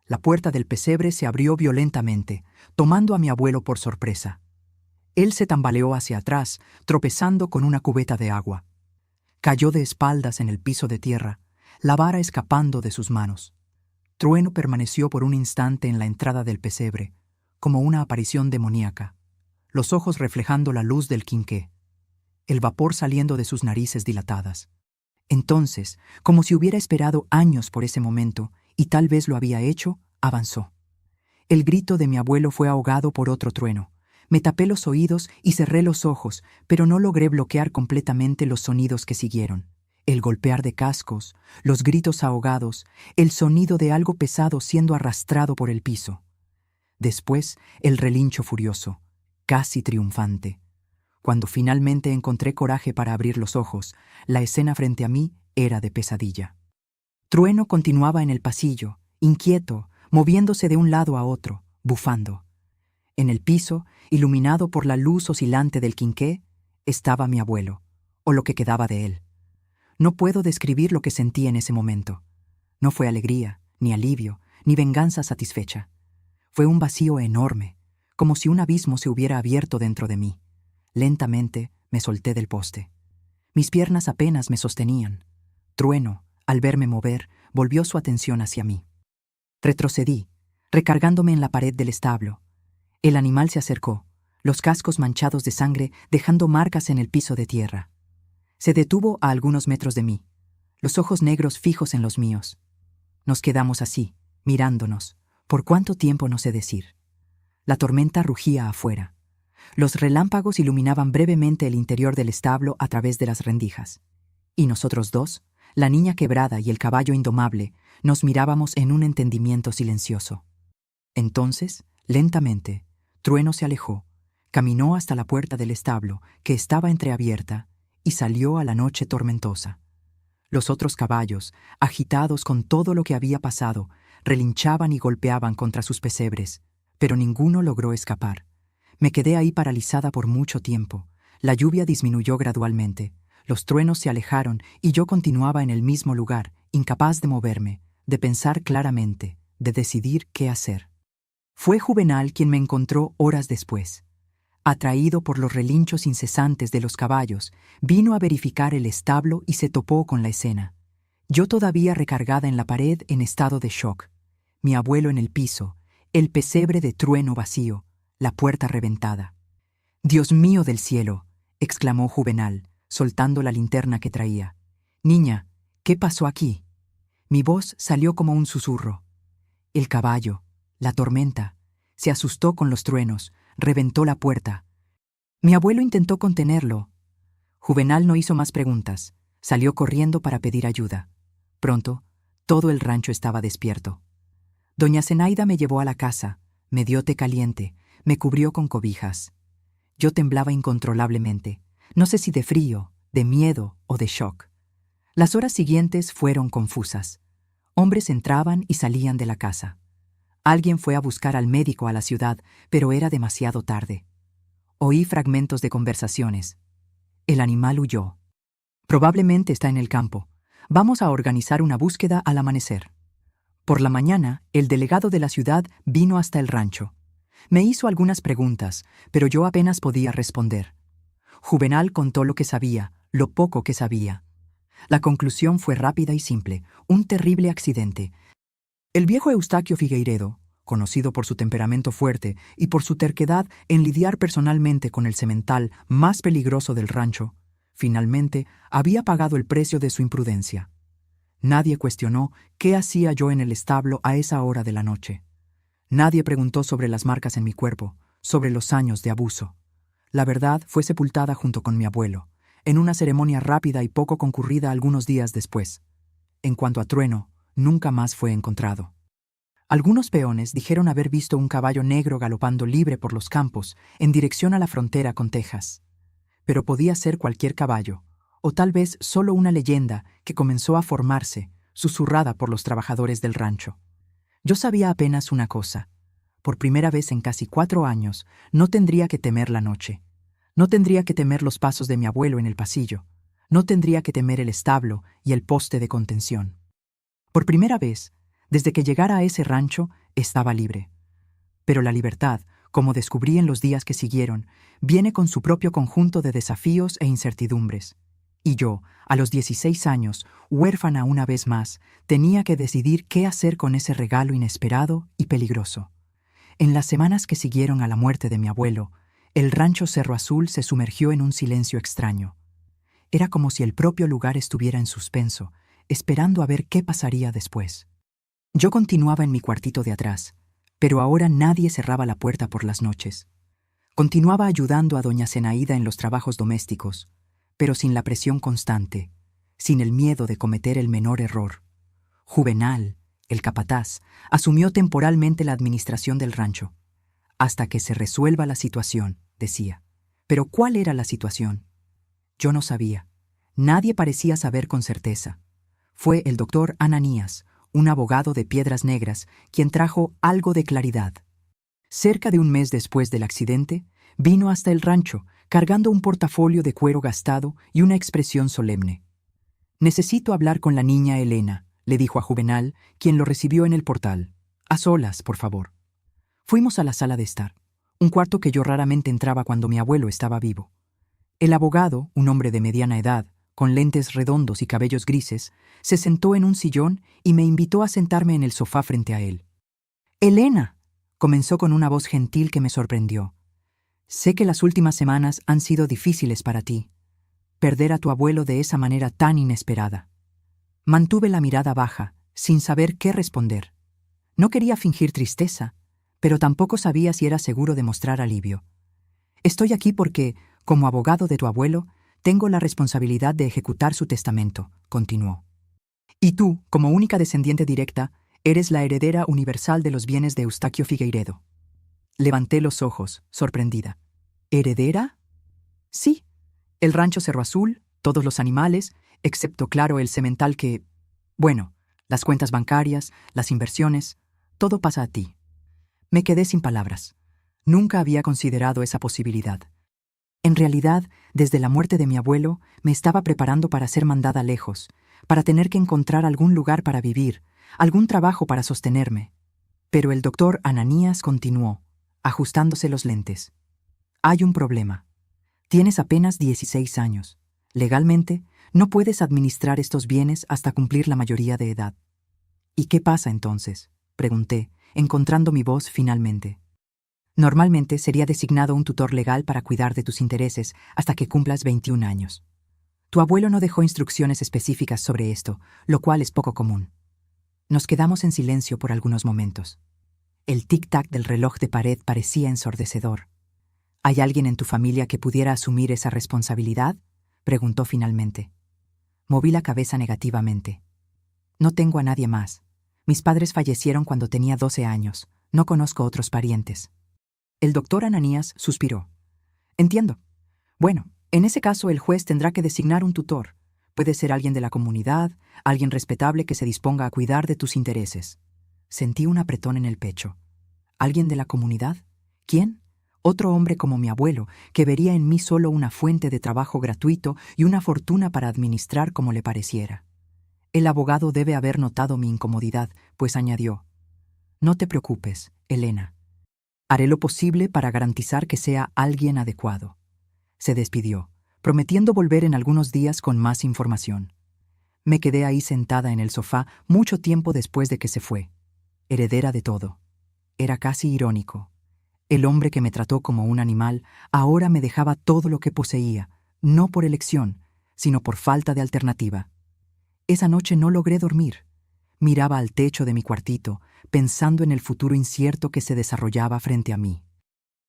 S1: La puerta del pesebre se abrió violentamente, tomando a mi abuelo por sorpresa. Él se tambaleó hacia atrás, tropezando con una cubeta de agua. Cayó de espaldas en el piso de tierra, la vara escapando de sus manos. Trueno permaneció por un instante en la entrada del pesebre, como una aparición demoníaca, los ojos reflejando la luz del quinqué, el vapor saliendo de sus narices dilatadas. Entonces, como si hubiera esperado años por ese momento, y tal vez lo había hecho, avanzó. El grito de mi abuelo fue ahogado por otro trueno. Me tapé los oídos y cerré los ojos, pero no logré bloquear completamente los sonidos que siguieron. El golpear de cascos, los gritos ahogados, el sonido de algo pesado siendo arrastrado por el piso. Después, el relincho furioso, casi triunfante. Cuando finalmente encontré coraje para abrir los ojos, la escena frente a mí era de pesadilla. Trueno continuaba en el pasillo, inquieto, moviéndose de un lado a otro, bufando. En el piso, iluminado por la luz oscilante del quinqué, estaba mi abuelo, o lo que quedaba de él. No puedo describir lo que sentí en ese momento. No fue alegría, ni alivio, ni venganza satisfecha. Fue un vacío enorme, como si un abismo se hubiera abierto dentro de mí. Lentamente me solté del poste. Mis piernas apenas me sostenían. Trueno, al verme mover, volvió su atención hacia mí. Retrocedí, recargándome en la pared del establo. El animal se acercó, los cascos manchados de sangre dejando marcas en el piso de tierra. Se detuvo a algunos metros de mí, los ojos negros fijos en los míos. Nos quedamos así, mirándonos. ¿Por cuánto tiempo no sé decir? La tormenta rugía afuera. Los relámpagos iluminaban brevemente el interior del establo a través de las rendijas. Y nosotros dos, la niña quebrada y el caballo indomable, nos mirábamos en un entendimiento silencioso. Entonces, lentamente, Trueno se alejó, caminó hasta la puerta del establo, que estaba entreabierta, y salió a la noche tormentosa. Los otros caballos, agitados con todo lo que había pasado, relinchaban y golpeaban contra sus pesebres, pero ninguno logró escapar. Me quedé ahí paralizada por mucho tiempo. La lluvia disminuyó gradualmente, los truenos se alejaron y yo continuaba en el mismo lugar, incapaz de moverme, de pensar claramente, de decidir qué hacer. Fue Juvenal quien me encontró horas después. Atraído por los relinchos incesantes de los caballos, vino a verificar el establo y se topó con la escena. Yo todavía recargada en la pared en estado de shock. Mi abuelo en el piso, el pesebre de Trueno vacío, la puerta reventada. «¡Dios mío del cielo!», exclamó Juvenal, soltando la linterna que traía. «Niña, ¿qué pasó aquí?». Mi voz salió como un susurro. El caballo, la tormenta, se asustó con los truenos, reventó la puerta. Mi abuelo intentó contenerlo. Juvenal no hizo más preguntas, salió corriendo para pedir ayuda. Pronto, todo el rancho estaba despierto. Doña Zenaida me llevó a la casa, me dio té caliente, me cubrió con cobijas. Yo temblaba incontrolablemente, no sé si de frío, de miedo o de shock. Las horas siguientes fueron confusas. Hombres entraban y salían de la casa. Alguien fue a buscar al médico a la ciudad, pero era demasiado tarde. Oí fragmentos de conversaciones. El animal huyó. Probablemente está en el campo. Vamos a organizar una búsqueda al amanecer. Por la mañana, el delegado de la ciudad vino hasta el rancho. Me hizo algunas preguntas, pero yo apenas podía responder. Juvenal contó lo que sabía, lo poco que sabía. La conclusión fue rápida y simple: un terrible accidente. El viejo Eustaquio Figueiredo, conocido por su temperamento fuerte y por su terquedad en lidiar personalmente con el semental más peligroso del rancho, finalmente había pagado el precio de su imprudencia. Nadie cuestionó qué hacía yo en el establo a esa hora de la noche. Nadie preguntó sobre las marcas en mi cuerpo, sobre los años de abuso. La verdad fue sepultada junto con mi abuelo, en una ceremonia rápida y poco concurrida algunos días después. En cuanto a Trueno, nunca más fue encontrado. Algunos peones dijeron haber visto un caballo negro galopando libre por los campos en dirección a la frontera con Texas. Pero podía ser cualquier caballo, o tal vez solo una leyenda que comenzó a formarse, susurrada por los trabajadores del rancho. Yo sabía apenas una cosa: por primera vez en casi 4 años no tendría que temer la noche. No tendría que temer los pasos de mi abuelo en el pasillo. No tendría que temer el establo y el poste de contención. Por primera vez, desde que llegara a ese rancho, estaba libre. Pero la libertad, como descubrí en los días que siguieron, viene con su propio conjunto de desafíos e incertidumbres. Y yo, a los 16 años, huérfana una vez más, tenía que decidir qué hacer con ese regalo inesperado y peligroso. En las semanas que siguieron a la muerte de mi abuelo, el rancho Cerro Azul se sumergió en un silencio extraño. Era como si el propio lugar estuviera en suspenso, esperando a ver qué pasaría después. Yo continuaba en mi cuartito de atrás, pero ahora nadie cerraba la puerta por las noches. Continuaba ayudando a doña Zenaída en los trabajos domésticos, pero sin la presión constante, sin el miedo de cometer el menor error. Juvenal, el capataz, asumió temporalmente la administración del rancho. Hasta que se resuelva la situación, decía. Pero ¿cuál era la situación? Yo no sabía. Nadie parecía saber con certeza. Fue el doctor Ananías, un abogado de Piedras Negras, quien trajo algo de claridad. Cerca de un mes después del accidente, vino hasta el rancho, cargando un portafolio de cuero gastado y una expresión solemne. «Necesito hablar con la niña Elena», le dijo a Juvenal, quien lo recibió en el portal. «A solas, por favor». Fuimos a la sala de estar, un cuarto que yo raramente entraba cuando mi abuelo estaba vivo. El abogado, un hombre de mediana edad, con lentes redondos y cabellos grises, se sentó en un sillón y me invitó a sentarme en el sofá frente a él. «Elena», comenzó con una voz gentil que me sorprendió. «Sé que las últimas semanas han sido difíciles para ti. Perder a tu abuelo de esa manera tan inesperada». Mantuve la mirada baja, sin saber qué responder. No quería fingir tristeza, pero tampoco sabía si era seguro de mostrar alivio. «Estoy aquí porque, como abogado de tu abuelo, tengo la responsabilidad de ejecutar su testamento», continuó. «Y tú, como única descendiente directa, eres la heredera universal de los bienes de Eustaquio Figueiredo». Levanté los ojos, sorprendida. «¿Heredera?» «Sí. El rancho Cerro Azul, todos los animales, excepto, claro, el semental que... Bueno, las cuentas bancarias, las inversiones, todo pasa a ti». Me quedé sin palabras. Nunca había considerado esa posibilidad. En realidad, desde la muerte de mi abuelo, me estaba preparando para ser mandada lejos, para tener que encontrar algún lugar para vivir, algún trabajo para sostenerme. Pero el doctor Ananías continuó, ajustándose los lentes. «Hay un problema. Tienes apenas 16 años. Legalmente, no puedes administrar estos bienes hasta cumplir la mayoría de edad». «¿Y qué pasa entonces?», pregunté, encontrando mi voz finalmente. «Normalmente sería designado un tutor legal para cuidar de tus intereses hasta que cumplas 21 años. Tu abuelo no dejó instrucciones específicas sobre esto, lo cual es poco común». Nos quedamos en silencio por algunos momentos. El tic-tac del reloj de pared parecía ensordecedor. «¿Hay alguien en tu familia que pudiera asumir esa responsabilidad?», preguntó finalmente. Moví la cabeza negativamente. «No tengo a nadie más. Mis padres fallecieron cuando tenía 12 años. No conozco otros parientes». El doctor Ananías suspiró. «Entiendo. Bueno, en ese caso el juez tendrá que designar un tutor. Puede ser alguien de la comunidad, alguien respetable que se disponga a cuidar de tus intereses». Sentí un apretón en el pecho. ¿Alguien de la comunidad? ¿Quién? Otro hombre como mi abuelo, que vería en mí solo una fuente de trabajo gratuito y una fortuna para administrar como le pareciera. El abogado debe haber notado mi incomodidad, pues añadió: «No te preocupes, Elena. Haré lo posible para garantizar que sea alguien adecuado». Se despidió, prometiendo volver en algunos días con más información. Me quedé ahí sentada en el sofá mucho tiempo después de que se fue. Heredera de todo. Era casi irónico. El hombre que me trató como un animal ahora me dejaba todo lo que poseía, no por elección, sino por falta de alternativa. Esa noche no logré dormir. Miraba al techo de mi cuartito, pensando en el futuro incierto que se desarrollaba frente a mí.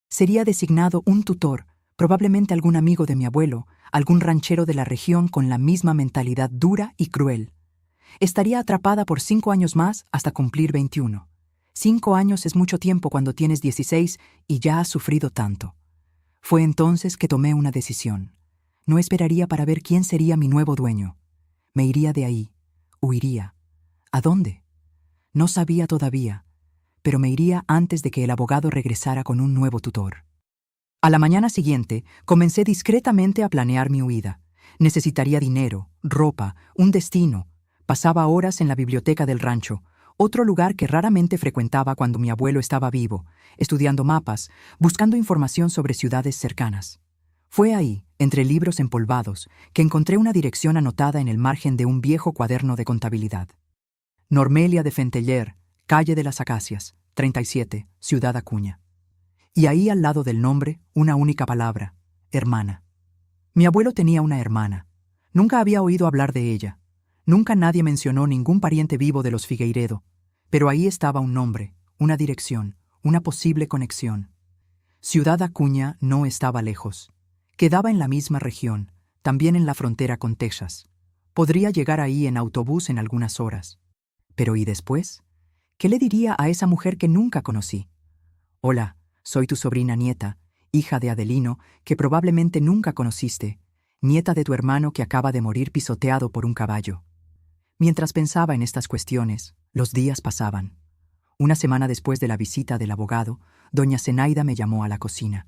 S1: Sería designado un tutor, probablemente algún amigo de mi abuelo, algún ranchero de la región con la misma mentalidad dura y cruel. Estaría atrapada por 5 años más hasta cumplir 21. 5 años es mucho tiempo cuando tienes 16 y ya has sufrido tanto. Fue entonces que tomé una decisión. No esperaría para ver quién sería mi nuevo dueño. Me iría de ahí. Huiría. ¿A dónde? No sabía todavía, pero me iría antes de que el abogado regresara con un nuevo tutor. A la mañana siguiente, comencé discretamente a planear mi huida. Necesitaría dinero, ropa, un destino. Pasaba horas en la biblioteca del rancho, otro lugar que raramente frecuentaba cuando mi abuelo estaba vivo, estudiando mapas, buscando información sobre ciudades cercanas. Fue ahí, entre libros empolvados, que encontré una dirección anotada en el margen de un viejo cuaderno de contabilidad. Normelia de Fenteller, calle de las Acacias, 37, Ciudad Acuña. Y ahí al lado del nombre, una única palabra: hermana. Mi abuelo tenía una hermana. Nunca había oído hablar de ella. Nunca nadie mencionó ningún pariente vivo de los Figueiredo. Pero ahí estaba un nombre, una dirección, una posible conexión. Ciudad Acuña no estaba lejos. Quedaba en la misma región, también en la frontera con Texas. Podría llegar ahí en autobús en algunas horas. Pero ¿y después? ¿Qué le diría a esa mujer que nunca conocí? Hola, soy tu sobrina nieta, hija de Adelino, que probablemente nunca conociste, nieta de tu hermano que acaba de morir pisoteado por un caballo. Mientras pensaba en estas cuestiones, los días pasaban. Una semana después de la visita del abogado, doña Zenaida me llamó a la cocina.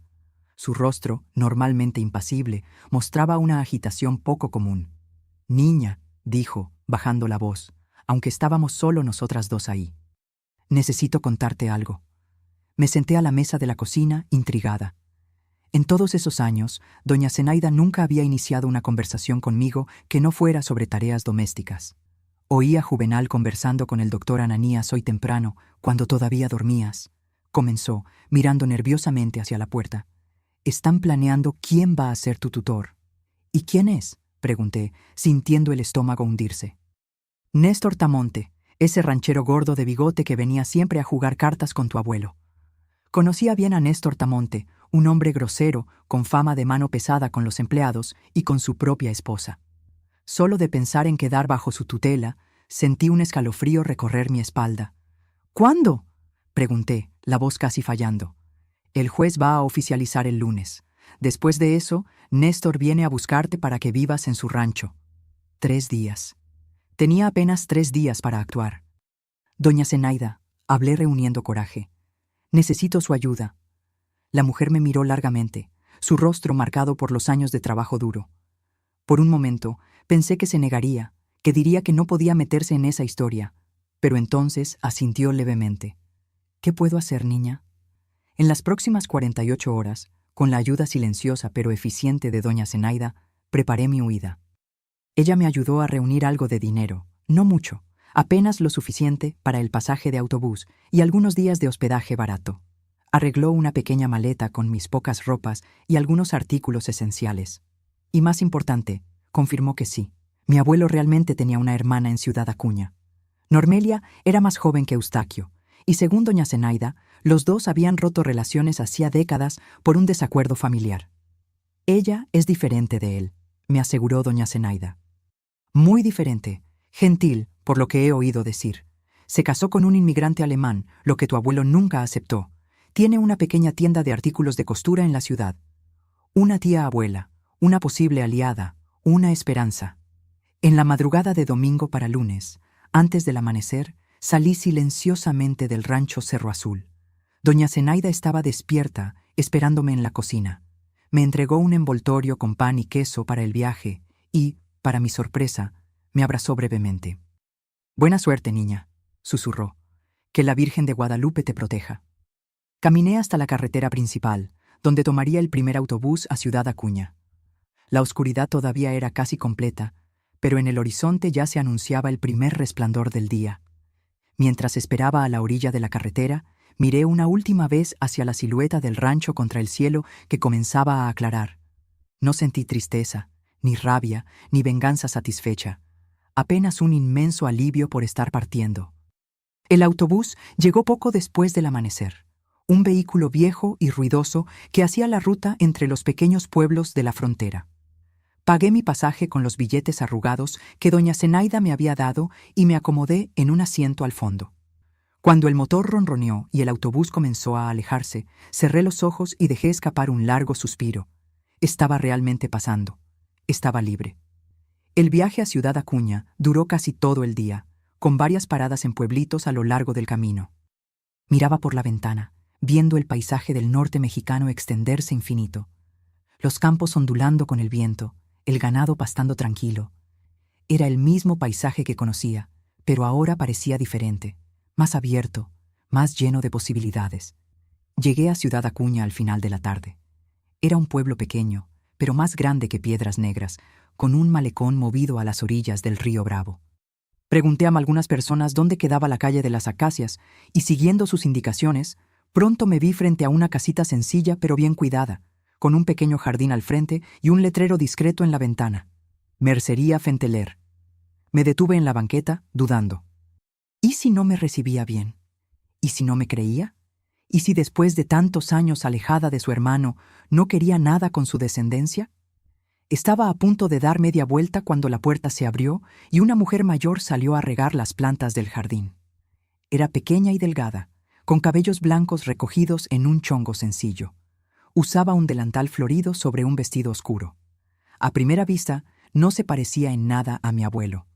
S1: Su rostro, normalmente impasible, mostraba una agitación poco común. «Niña», dijo, bajando la voz, aunque estábamos solo nosotras dos ahí. «Necesito contarte algo». Me senté a la mesa de la cocina, intrigada. En todos esos años, doña Zenaida nunca había iniciado una conversación conmigo que no fuera sobre tareas domésticas. Oí a Juvenal conversando con el doctor Ananías hoy temprano, cuando todavía dormías. Comenzó, mirando nerviosamente hacia la puerta. «Están planeando quién va a ser tu tutor». «¿Y quién es?», pregunté, sintiendo el estómago hundirse. «Néstor Tamonte, ese ranchero gordo de bigote que venía siempre a jugar cartas con tu abuelo». Conocía bien a Néstor Tamonte, un hombre grosero, con fama de mano pesada con los empleados y con su propia esposa. Solo de pensar en quedar bajo su tutela, sentí un escalofrío recorrer mi espalda. «¿Cuándo?», pregunté, la voz casi fallando. «El juez va a oficializar el lunes. Después de eso, Néstor viene a buscarte para que vivas en su rancho». 3 días. Tenía apenas 3 días para actuar. «Doña Zenaida», hablé reuniendo coraje. «Necesito su ayuda». La mujer me miró largamente, su rostro marcado por los años de trabajo duro. Por un momento, pensé que se negaría, que diría que no podía meterse en esa historia, pero entonces asintió levemente. «¿Qué puedo hacer, niña?». En las próximas 48 horas, con la ayuda silenciosa pero eficiente de doña Zenaida, preparé mi huida. Ella me ayudó a reunir algo de dinero, no mucho, apenas lo suficiente para el pasaje de autobús y algunos días de hospedaje barato. Arregló una pequeña maleta con mis pocas ropas y algunos artículos esenciales. Y más importante, confirmó que sí, mi abuelo realmente tenía una hermana en Ciudad Acuña. Normelia era más joven que Eustaquio, y según doña Zenaida, los dos habían roto relaciones hacía décadas por un desacuerdo familiar. «Ella es diferente de él», me aseguró doña Zenaida. «Muy diferente, gentil, por lo que he oído decir. Se casó con un inmigrante alemán, lo que tu abuelo nunca aceptó. Tiene una pequeña tienda de artículos de costura en la ciudad. Una tía abuela, una posible aliada, una esperanza». En la madrugada de domingo para lunes, antes del amanecer, salí silenciosamente del rancho Cerro Azul. Doña Zenaida estaba despierta, esperándome en la cocina. Me entregó un envoltorio con pan y queso para el viaje y, para mi sorpresa, me abrazó brevemente. «Buena suerte, niña», susurró. «Que la Virgen de Guadalupe te proteja». Caminé hasta la carretera principal, donde tomaría el primer autobús a Ciudad Acuña. La oscuridad todavía era casi completa, pero en el horizonte ya se anunciaba el primer resplandor del día. Mientras esperaba a la orilla de la carretera, miré una última vez hacia la silueta del rancho contra el cielo que comenzaba a aclarar. No sentí tristeza, ni rabia, ni venganza satisfecha. Apenas un inmenso alivio por estar partiendo. El autobús llegó poco después del amanecer. Un vehículo viejo y ruidoso que hacía la ruta entre los pequeños pueblos de la frontera. Pagué mi pasaje con los billetes arrugados que doña Zenaida me había dado y me acomodé en un asiento al fondo. Cuando el motor ronroneó y el autobús comenzó a alejarse, cerré los ojos y dejé escapar un largo suspiro. Estaba realmente pasando. Estaba libre. El viaje a Ciudad Acuña duró casi todo el día, con varias paradas en pueblitos a lo largo del camino. Miraba por la ventana, viendo el paisaje del norte mexicano extenderse infinito, los campos ondulando con el viento, el ganado pastando tranquilo. Era el mismo paisaje que conocía, pero ahora parecía diferente, más abierto, más lleno de posibilidades. Llegué a Ciudad Acuña al final de la tarde. Era un pueblo pequeño, pero más grande que Piedras Negras, con un malecón movido a las orillas del río Bravo. Pregunté a algunas personas dónde quedaba la calle de las Acacias y, siguiendo sus indicaciones, pronto me vi frente a una casita sencilla pero bien cuidada, con un pequeño jardín al frente y un letrero discreto en la ventana. Mercería Fenteler. Me detuve en la banqueta, dudando. ¿Y si no me recibía bien? ¿Y si no me creía? ¿Y si después de tantos años alejada de su hermano no quería nada con su descendencia? Estaba a punto de dar media vuelta cuando la puerta se abrió y una mujer mayor salió a regar las plantas del jardín. Era pequeña y delgada, con cabellos blancos recogidos en un chongo sencillo. Usaba un delantal florido sobre un vestido oscuro. A primera vista, no se parecía en nada a mi abuelo,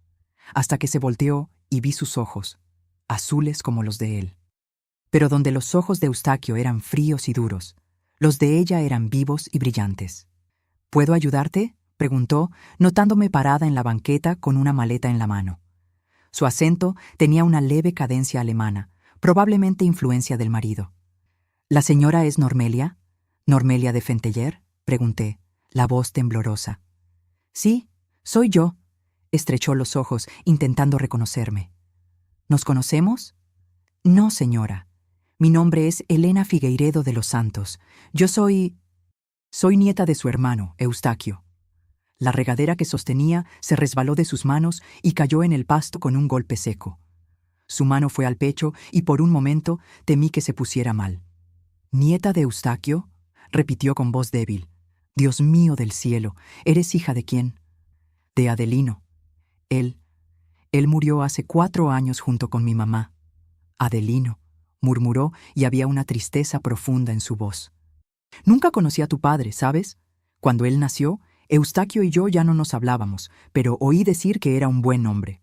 S1: hasta que se volteó y vi sus ojos, azules como los de él. Pero donde los ojos de Eustaquio eran fríos y duros, los de ella eran vivos y brillantes. ¿Puedo ayudarte?, preguntó, notándome parada en la banqueta con una maleta en la mano. Su acento tenía una leve cadencia alemana, probablemente influencia del marido. ¿La señora es Normelia? ¿Normelia de Fenteller?, pregunté, la voz temblorosa. Sí, soy yo, estrechó los ojos, intentando reconocerme. ¿Nos conocemos? No, señora. Mi nombre es Elena Figueiredo de los Santos. Yo soy nieta de su hermano, Eustaquio. La regadera que sostenía se resbaló de sus manos y cayó en el pasto con un golpe seco. Su mano fue al pecho y por un momento temí que se pusiera mal. ¿Nieta de Eustaquio?, repitió con voz débil. Dios mío del cielo, ¿eres hija de quién? De Adelino. Él murió hace 4 años junto con mi mamá. Adelino, murmuró, y había una tristeza profunda en su voz. Nunca conocí a tu padre, ¿sabes? Cuando él nació, Eustaquio y yo ya no nos hablábamos, pero oí decir que era un buen hombre.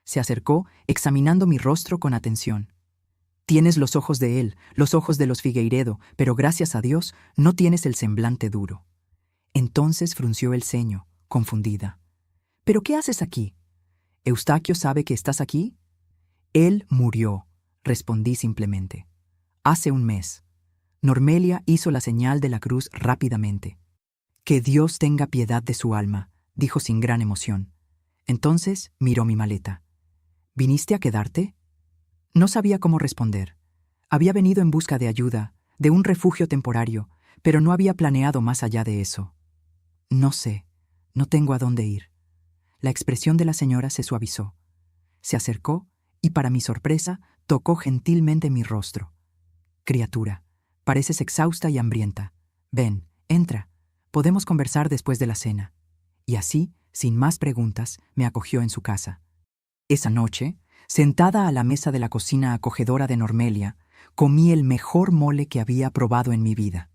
S1: Se acercó, examinando mi rostro con atención. Tienes los ojos de él, los ojos de los Figueiredo, pero gracias a Dios no tienes el semblante duro. Entonces frunció el ceño, confundida. ¿Pero qué haces aquí? ¿Eustaquio sabe que estás aquí? Él murió, respondí simplemente. Hace 1 mes. Normelia hizo la señal de la cruz rápidamente. Que Dios tenga piedad de su alma, dijo sin gran emoción. Entonces miró mi maleta. ¿Viniste a quedarte? No sabía cómo responder. Había venido en busca de ayuda, de un refugio temporario, pero no había planeado más allá de eso. No sé, no tengo a dónde ir. La expresión de la señora se suavizó. Se acercó y, para mi sorpresa, tocó gentilmente mi rostro. Criatura, pareces exhausta y hambrienta. Ven, entra. Podemos conversar después de la cena. Y así, sin más preguntas, me acogió en su casa. Esa noche, sentada a la mesa de la cocina acogedora de Normelia, comí el mejor mole que había probado en mi vida.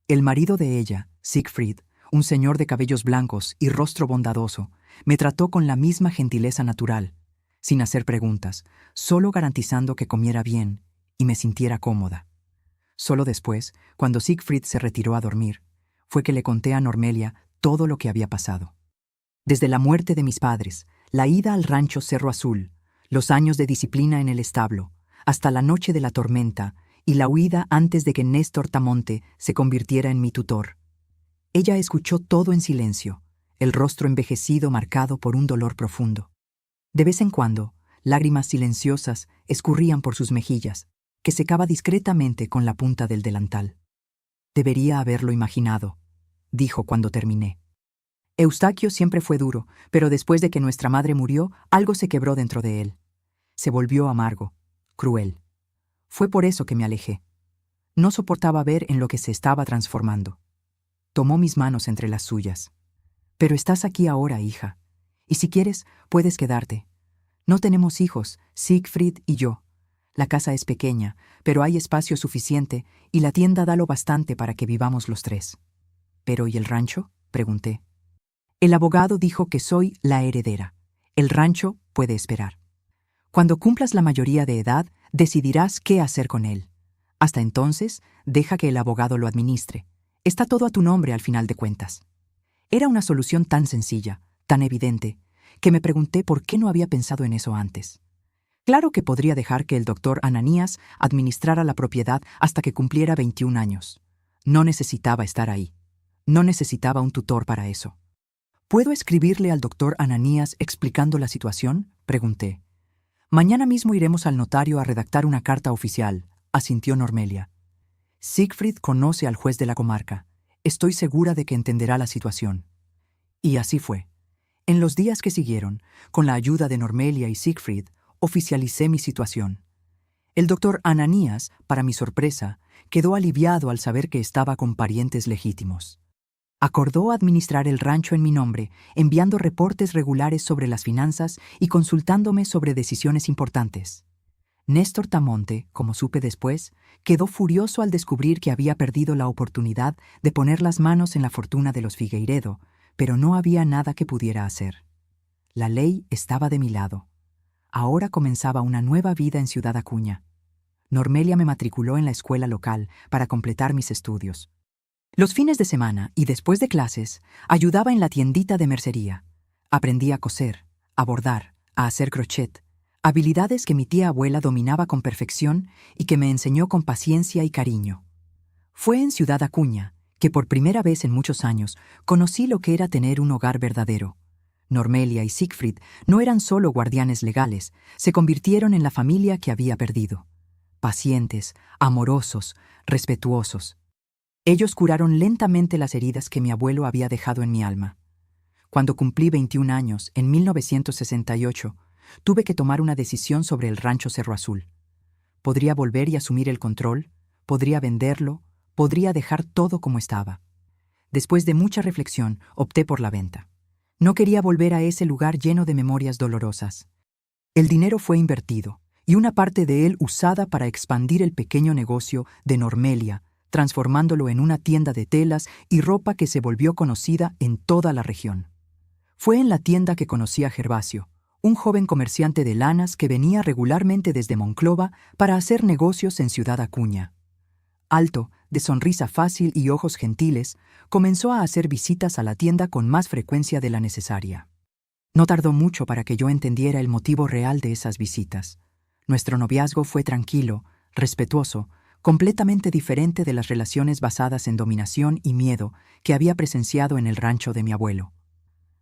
S1: El marido de ella, Siegfried, un señor de cabellos blancos y rostro bondadoso, me trató con la misma gentileza natural, sin hacer preguntas, solo garantizando que comiera bien y me sintiera cómoda. Solo después, cuando Siegfried se retiró a dormir, fue que le conté a Normelia todo lo que había pasado. Desde la muerte de mis padres, la ida al rancho Cerro Azul, los años de disciplina en el establo, hasta la noche de la tormenta y la huida antes de que Néstor Tamonte se convirtiera en mi tutor. Ella escuchó todo en silencio, el rostro envejecido marcado por un dolor profundo. De vez en cuando, lágrimas silenciosas escurrían por sus mejillas, que secaba discretamente con la punta del delantal. Debería haberlo imaginado, dijo cuando terminé. Eustaquio siempre fue duro, pero después de que nuestra madre murió, algo se quebró dentro de él. Se volvió amargo, cruel. Fue por eso que me alejé. No soportaba ver en lo que se estaba transformando. Tomó mis manos entre las suyas. Pero estás aquí ahora, hija. Y si quieres, puedes quedarte. No tenemos hijos, Siegfried y yo. La casa es pequeña, pero hay espacio suficiente y la tienda da lo bastante para que vivamos los 3. ¿Pero y el rancho?, pregunté. El abogado dijo que soy la heredera. El rancho puede esperar. Cuando cumplas la mayoría de edad, decidirás qué hacer con él. Hasta entonces, deja que el abogado lo administre. Está todo a tu nombre al final de cuentas. Era una solución tan sencilla, tan evidente, que me pregunté por qué no había pensado en eso antes. Claro que podría dejar que el doctor Ananías administrara la propiedad hasta que cumpliera 21 años. No necesitaba estar ahí. No necesitaba un tutor para eso. ¿Puedo escribirle al doctor Ananías explicando la situación?, pregunté. Mañana mismo iremos al notario a redactar una carta oficial, asintió Normelia. Siegfried conoce al juez de la comarca. Estoy segura de que entenderá la situación. Y así fue. En los días que siguieron, con la ayuda de Normelia y Siegfried, oficialicé mi situación. El doctor Ananías, para mi sorpresa, quedó aliviado al saber que estaba con parientes legítimos. Acordó administrar el rancho en mi nombre, enviando reportes regulares sobre las finanzas y consultándome sobre decisiones importantes. Néstor Tamonte, como supe después, quedó furioso al descubrir que había perdido la oportunidad de poner las manos en la fortuna de los Figueiredo, pero no había nada que pudiera hacer. La ley estaba de mi lado. Ahora comenzaba una nueva vida en Ciudad Acuña. Normelia me matriculó en la escuela local para completar mis estudios. Los fines de semana y después de clases, ayudaba en la tiendita de mercería. Aprendí a coser, a bordar, a hacer crochet, habilidades que mi tía abuela dominaba con perfección y que me enseñó con paciencia y cariño. Fue en Ciudad Acuña que por primera vez en muchos años conocí lo que era tener un hogar verdadero. Normelia y Siegfried no eran solo guardianes legales, se convirtieron en la familia que había perdido. Pacientes, amorosos, respetuosos. Ellos curaron lentamente las heridas que mi abuelo había dejado en mi alma. Cuando cumplí 21 años, en 1968, tuve que tomar una decisión sobre el rancho Cerro Azul. Podría volver y asumir el control, podría venderlo, podría dejar todo como estaba. Después de mucha reflexión, opté por la venta. No quería volver a ese lugar lleno de memorias dolorosas. El dinero fue invertido, y una parte de él usada para expandir el pequeño negocio de Normelia, transformándolo en una tienda de telas y ropa que se volvió conocida en toda la región. Fue en la tienda que conocí a Gervasio, un joven comerciante de lanas que venía regularmente desde Monclova para hacer negocios en Ciudad Acuña. Alto, de sonrisa fácil y ojos gentiles, comenzó a hacer visitas a la tienda con más frecuencia de la necesaria. No tardó mucho para que yo entendiera el motivo real de esas visitas. Nuestro noviazgo fue tranquilo, respetuoso, completamente diferente de las relaciones basadas en dominación y miedo que había presenciado en el rancho de mi abuelo.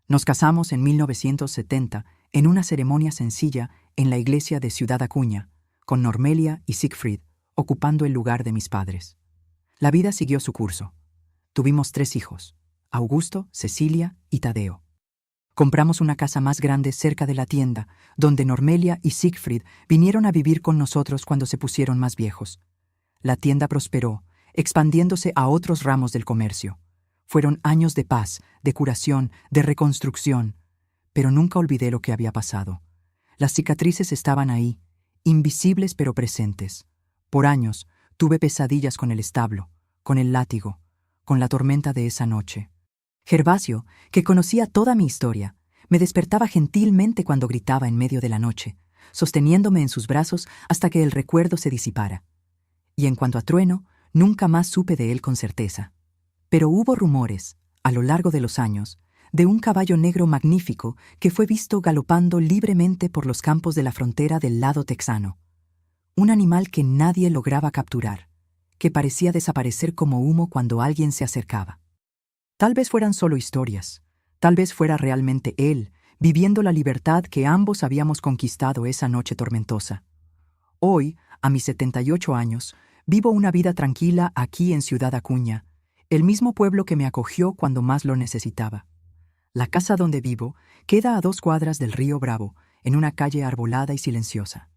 S1: Nos casamos en 1970 en una ceremonia sencilla en la iglesia de Ciudad Acuña, con Normelia y Siegfried ocupando el lugar de mis padres. La vida siguió su curso. Tuvimos 3 hijos, Augusto, Cecilia y Tadeo. Compramos una casa más grande cerca de la tienda, donde Normelia y Siegfried vinieron a vivir con nosotros cuando se pusieron más viejos. La tienda prosperó, expandiéndose a otros ramos del comercio. Fueron años de paz, de curación, de reconstrucción, pero nunca olvidé lo que había pasado. Las cicatrices estaban ahí, invisibles pero presentes. Por años tuve pesadillas con el establo, con el látigo, con la tormenta de esa noche. Gervasio, que conocía toda mi historia, me despertaba gentilmente cuando gritaba en medio de la noche, sosteniéndome en sus brazos hasta que el recuerdo se disipara. Y en cuanto a Trueno, nunca más supe de él con certeza. Pero hubo rumores, a lo largo de los años, de un caballo negro magnífico que fue visto galopando libremente por los campos de la frontera del lado texano. Un animal que nadie lograba capturar, que parecía desaparecer como humo cuando alguien se acercaba. Tal vez fueran solo historias, tal vez fuera realmente él, viviendo la libertad que ambos habíamos conquistado esa noche tormentosa. Hoy, a mis 78 años, vivo una vida tranquila aquí en Ciudad Acuña, el mismo pueblo que me acogió cuando más lo necesitaba. La casa donde vivo queda a 2 cuadras del río Bravo, en una calle arbolada y silenciosa.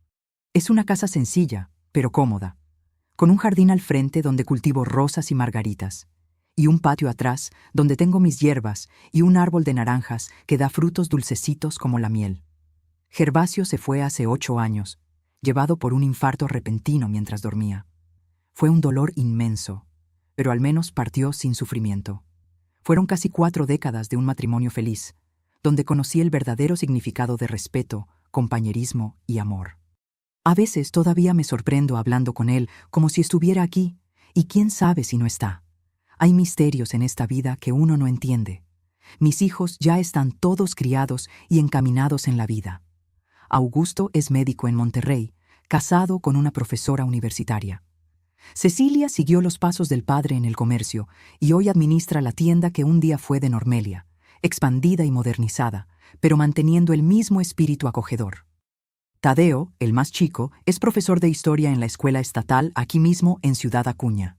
S1: Es una casa sencilla, pero cómoda, con un jardín al frente donde cultivo rosas y margaritas, y un patio atrás donde tengo mis hierbas y un árbol de naranjas que da frutos dulcecitos como la miel. Gervasio se fue hace 8 años, llevado por un infarto repentino mientras dormía. Fue un dolor inmenso, pero al menos partió sin sufrimiento. Fueron casi 4 décadas de un matrimonio feliz, donde conocí el verdadero significado de respeto, compañerismo y amor. A veces todavía me sorprendo hablando con él como si estuviera aquí, y quién sabe si no está. Hay misterios en esta vida que uno no entiende. Mis hijos ya están todos criados y encaminados en la vida. Augusto es médico en Monterrey, casado con una profesora universitaria. Cecilia siguió los pasos del padre en el comercio y hoy administra la tienda que un día fue de Normelia, expandida y modernizada, pero manteniendo el mismo espíritu acogedor. Tadeo, el más chico, es profesor de historia en la escuela estatal aquí mismo en Ciudad Acuña.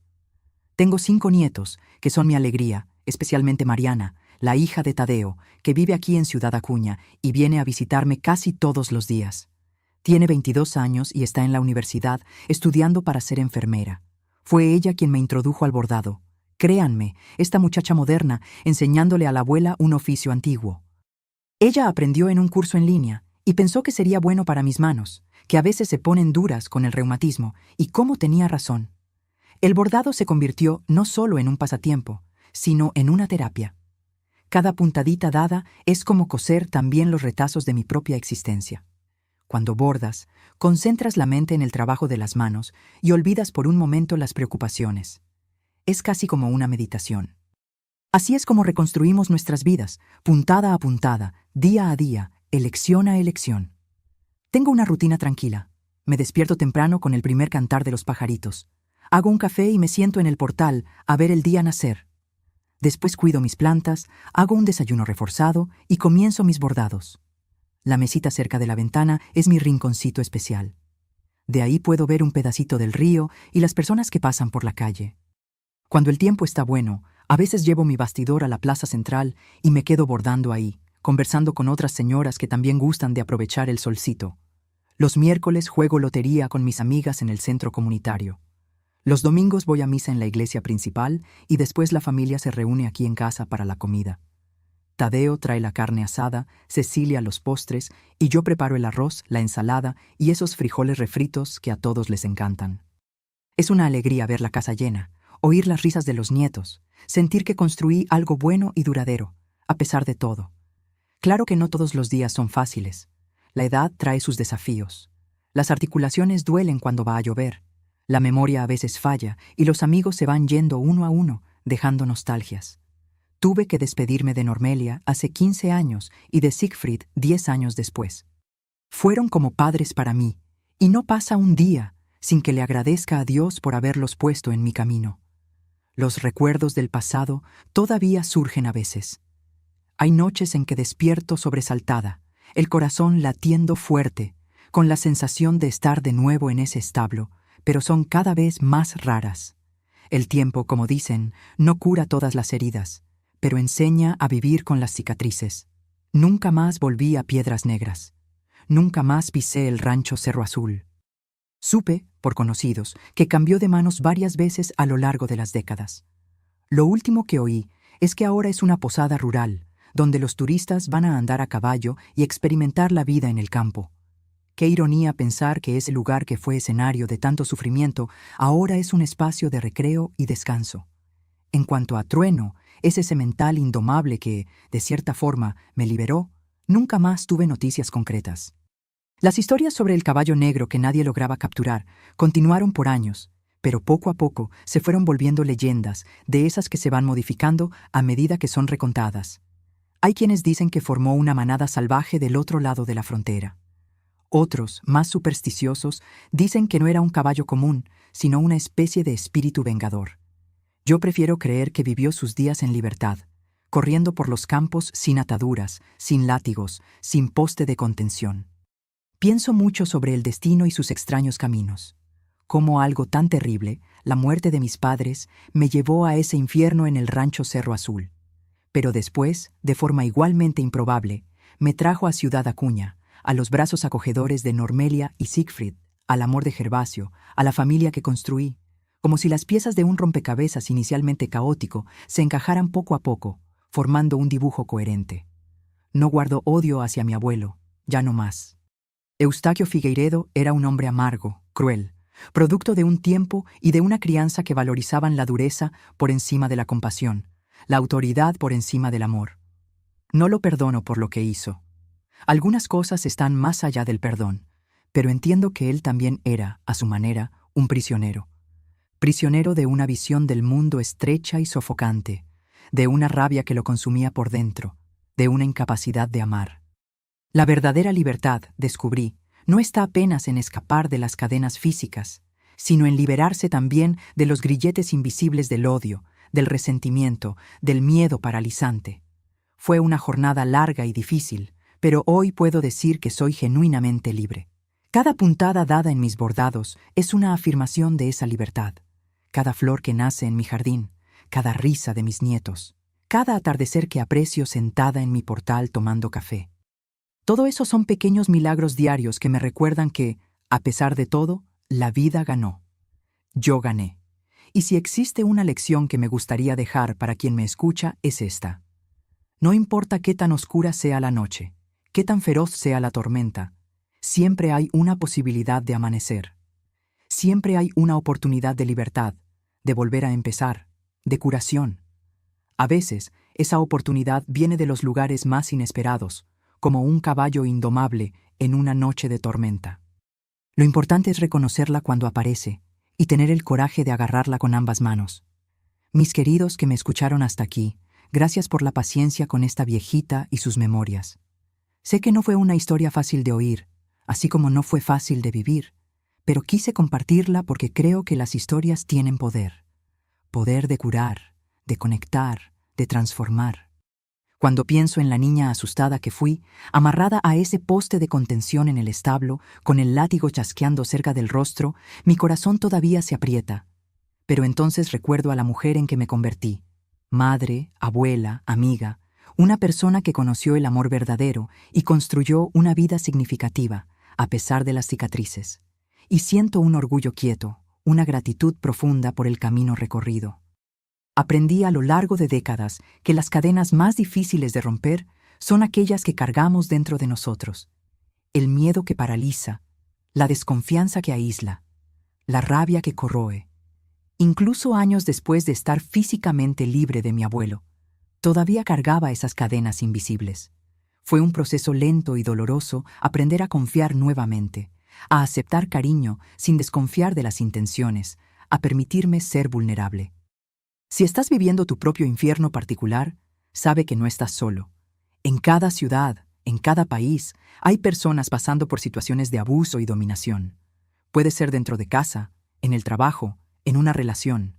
S1: Tengo 5 nietos, que son mi alegría, especialmente Mariana, la hija de Tadeo, que vive aquí en Ciudad Acuña y viene a visitarme casi todos los días. Tiene 22 años y está en la universidad estudiando para ser enfermera. Fue ella quien me introdujo al bordado. Créanme, esta muchacha moderna enseñándole a la abuela un oficio antiguo. Ella aprendió en un curso en línea y pensó que sería bueno para mis manos, que a veces se ponen duras con el reumatismo, y cómo tenía razón. El bordado se convirtió no solo en un pasatiempo, sino en una terapia. Cada puntadita dada es como coser también los retazos de mi propia existencia. Cuando bordas, concentras la mente en el trabajo de las manos y olvidas por un momento las preocupaciones. Es casi como una meditación. Así es como reconstruimos nuestras vidas, puntada a puntada, día a día, elección a elección. Tengo una rutina tranquila. Me despierto temprano con el primer cantar de los pajaritos. Hago un café y me siento en el portal a ver el día nacer. Después cuido mis plantas, hago un desayuno reforzado y comienzo mis bordados. La mesita cerca de la ventana es mi rinconcito especial. De ahí puedo ver un pedacito del río y las personas que pasan por la calle. Cuando el tiempo está bueno, a veces llevo mi bastidor a la plaza central y me quedo bordando ahí, conversando con otras señoras que también gustan de aprovechar el solcito. Los miércoles juego lotería con mis amigas en el centro comunitario. Los domingos voy a misa en la iglesia principal y después la familia se reúne aquí en casa para la comida. Tadeo trae la carne asada, Cecilia los postres y yo preparo el arroz, la ensalada y esos frijoles refritos que a todos les encantan. Es una alegría ver la casa llena, oír las risas de los nietos, sentir que construí algo bueno y duradero, a pesar de todo. Claro que no todos los días son fáciles. La edad trae sus desafíos. Las articulaciones duelen cuando va a llover. La memoria a veces falla y los amigos se van yendo uno a uno, dejando nostalgias. Tuve que despedirme de Normelia hace 15 años y de Siegfried 10 años después. Fueron como padres para mí, y no pasa un día sin que le agradezca a Dios por haberlos puesto en mi camino. Los recuerdos del pasado todavía surgen a veces. Hay noches en que despierto sobresaltada, el corazón latiendo fuerte, con la sensación de estar de nuevo en ese establo, pero son cada vez más raras. El tiempo, como dicen, no cura todas las heridas, pero enseña a vivir con las cicatrices. Nunca más volví a Piedras Negras. Nunca más pisé el rancho Cerro Azul. Supe, por conocidos, que cambió de manos varias veces a lo largo de las décadas. Lo último que oí es que ahora es una posada rural, donde los turistas van a andar a caballo y experimentar la vida en el campo. Qué ironía pensar que ese lugar que fue escenario de tanto sufrimiento ahora es un espacio de recreo y descanso. En cuanto a Trueno, ese semental indomable que, de cierta forma, me liberó, nunca más tuve noticias concretas. Las historias sobre el caballo negro que nadie lograba capturar continuaron por años, pero poco a poco se fueron volviendo leyendas, de esas que se van modificando a medida que son recontadas. Hay quienes dicen que formó una manada salvaje del otro lado de la frontera. Otros, más supersticiosos, dicen que no era un caballo común, sino una especie de espíritu vengador. Yo prefiero creer que vivió sus días en libertad, corriendo por los campos sin ataduras, sin látigos, sin poste de contención. Pienso mucho sobre el destino y sus extraños caminos. Cómo algo tan terrible, la muerte de mis padres, me llevó a ese infierno en el rancho Cerro Azul. Pero después, de forma igualmente improbable, me trajo a Ciudad Acuña, a los brazos acogedores de Normelia y Siegfried, al amor de Gervasio, a la familia que construí, como si las piezas de un rompecabezas inicialmente caótico se encajaran poco a poco, formando un dibujo coherente. No guardo odio hacia mi abuelo, ya no más. Eustaquio Figueiredo era un hombre amargo, cruel, producto de un tiempo y de una crianza que valorizaban la dureza por encima de la compasión, la autoridad por encima del amor. No lo perdono por lo que hizo. Algunas cosas están más allá del perdón, pero entiendo que él también era, a su manera, un prisionero. Prisionero de una visión del mundo estrecha y sofocante, de una rabia que lo consumía por dentro, de una incapacidad de amar. La verdadera libertad, descubrí, no está apenas en escapar de las cadenas físicas, sino en liberarse también de los grilletes invisibles del odio, del resentimiento, del miedo paralizante. Fue una jornada larga y difícil, pero hoy puedo decir que soy genuinamente libre. Cada puntada dada en mis bordados es una afirmación de esa libertad. Cada flor que nace en mi jardín, cada risa de mis nietos, cada atardecer que aprecio sentada en mi portal tomando café. Todo eso son pequeños milagros diarios que me recuerdan que, a pesar de todo, la vida ganó. Yo gané. Y si existe una lección que me gustaría dejar para quien me escucha, es esta. No importa qué tan oscura sea la noche, qué tan feroz sea la tormenta, siempre hay una posibilidad de amanecer. Siempre hay una oportunidad de libertad, de volver a empezar, de curación. A veces, esa oportunidad viene de los lugares más inesperados, como un caballo indomable en una noche de tormenta. Lo importante es reconocerla cuando aparece y tener el coraje de agarrarla con ambas manos. Mis queridos que me escucharon hasta aquí, gracias por la paciencia con esta viejita y sus memorias. Sé que no fue una historia fácil de oír, así como no fue fácil de vivir, pero quise compartirla porque creo que las historias tienen poder. Poder de curar, de conectar, de transformar. Cuando pienso en la niña asustada que fui, amarrada a ese poste de contención en el establo, con el látigo chasqueando cerca del rostro, mi corazón todavía se aprieta. Pero entonces recuerdo a la mujer en que me convertí. Madre, abuela, amiga, una persona que conoció el amor verdadero y construyó una vida significativa, a pesar de las cicatrices. Y siento un orgullo quieto, una gratitud profunda por el camino recorrido. Aprendí a lo largo de décadas que las cadenas más difíciles de romper son aquellas que cargamos dentro de nosotros. El miedo que paraliza, la desconfianza que aísla, la rabia que corroe. Incluso años después de estar físicamente libre de mi abuelo, todavía cargaba esas cadenas invisibles. Fue un proceso lento y doloroso aprender a confiar nuevamente, a aceptar cariño sin desconfiar de las intenciones, a permitirme ser vulnerable. Si estás viviendo tu propio infierno particular, sabe que no estás solo. En cada ciudad, en cada país, hay personas pasando por situaciones de abuso y dominación. Puede ser dentro de casa, en el trabajo, en una relación.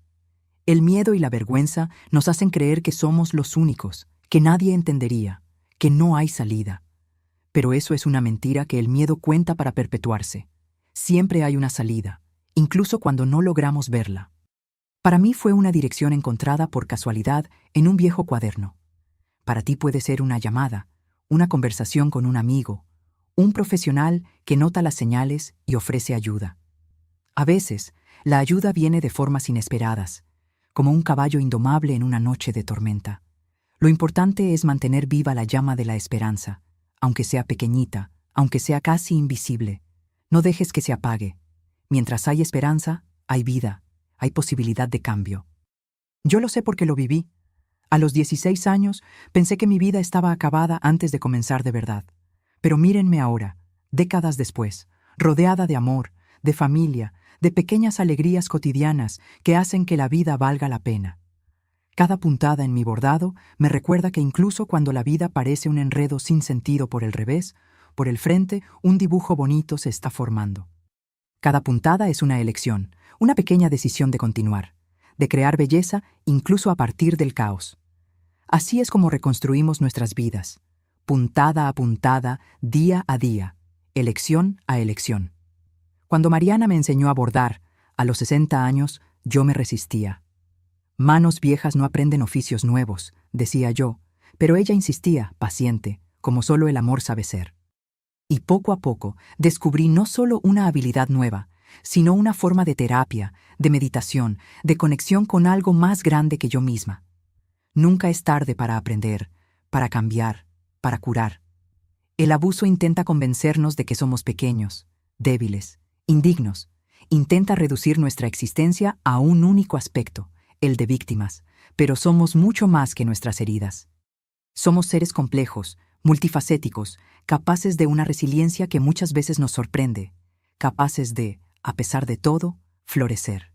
S1: El miedo y la vergüenza nos hacen creer que somos los únicos, que nadie entendería, que no hay salida. Pero eso es una mentira que el miedo cuenta para perpetuarse. Siempre hay una salida, incluso cuando no logramos verla. Para mí fue una dirección encontrada por casualidad en un viejo cuaderno. Para ti puede ser una llamada, una conversación con un amigo, un profesional que nota las señales y ofrece ayuda. A veces, la ayuda viene de formas inesperadas, como un caballo indomable en una noche de tormenta. Lo importante es mantener viva la llama de la esperanza, aunque sea pequeñita, aunque sea casi invisible. No dejes que se apague. Mientras hay esperanza, hay vida. Hay posibilidad de cambio. Yo lo sé porque lo viví. A los 16 años pensé que mi vida estaba acabada antes de comenzar de verdad. Pero mírenme ahora, décadas después, rodeada de amor, de familia, de pequeñas alegrías cotidianas que hacen que la vida valga la pena. Cada puntada en mi bordado me recuerda que incluso cuando la vida parece un enredo sin sentido por el revés, por el frente un dibujo bonito se está formando. Cada puntada es una elección, una pequeña decisión de continuar, de crear belleza incluso a partir del caos. Así es como reconstruimos nuestras vidas, puntada a puntada, día a día, elección a elección. Cuando Mariana me enseñó a bordar, a los 60 años, yo me resistía. Manos viejas no aprenden oficios nuevos, decía yo, pero ella insistía, paciente, como solo el amor sabe ser. Y poco a poco descubrí no solo una habilidad nueva, sino una forma de terapia, de meditación, de conexión con algo más grande que yo misma. Nunca es tarde para aprender, para cambiar, para curar. El abuso intenta convencernos de que somos pequeños, débiles, indignos. Intenta reducir nuestra existencia a un único aspecto, el de víctimas, pero somos mucho más que nuestras heridas. Somos seres complejos, multifacéticos, capaces de una resiliencia que muchas veces nos sorprende, capaces de, a pesar de todo, florecer.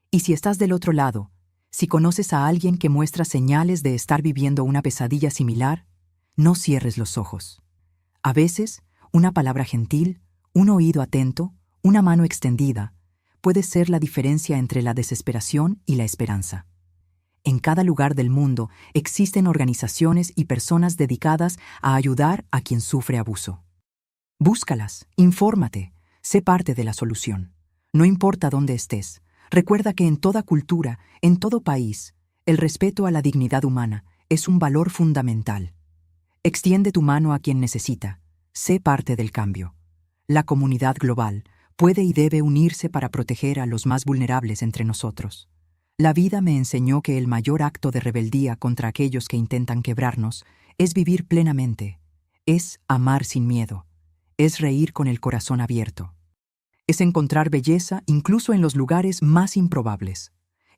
S1: Y si estás del otro lado, si conoces a alguien que muestra señales de estar viviendo una pesadilla similar, no cierres los ojos. A veces, una palabra gentil, un oído atento, una mano extendida, puede ser la diferencia entre la desesperación y la esperanza. En cada lugar del mundo existen organizaciones y personas dedicadas a ayudar a quien sufre abuso. Búscalas, infórmate, sé parte de la solución. No importa dónde estés, recuerda que en toda cultura, en todo país, el respeto a la dignidad humana es un valor fundamental. Extiende tu mano a quien necesita, sé parte del cambio. La comunidad global puede y debe unirse para proteger a los más vulnerables entre nosotros. La vida me enseñó que el mayor acto de rebeldía contra aquellos que intentan quebrarnos es vivir plenamente, es amar sin miedo, es reír con el corazón abierto. Es encontrar belleza incluso en los lugares más improbables.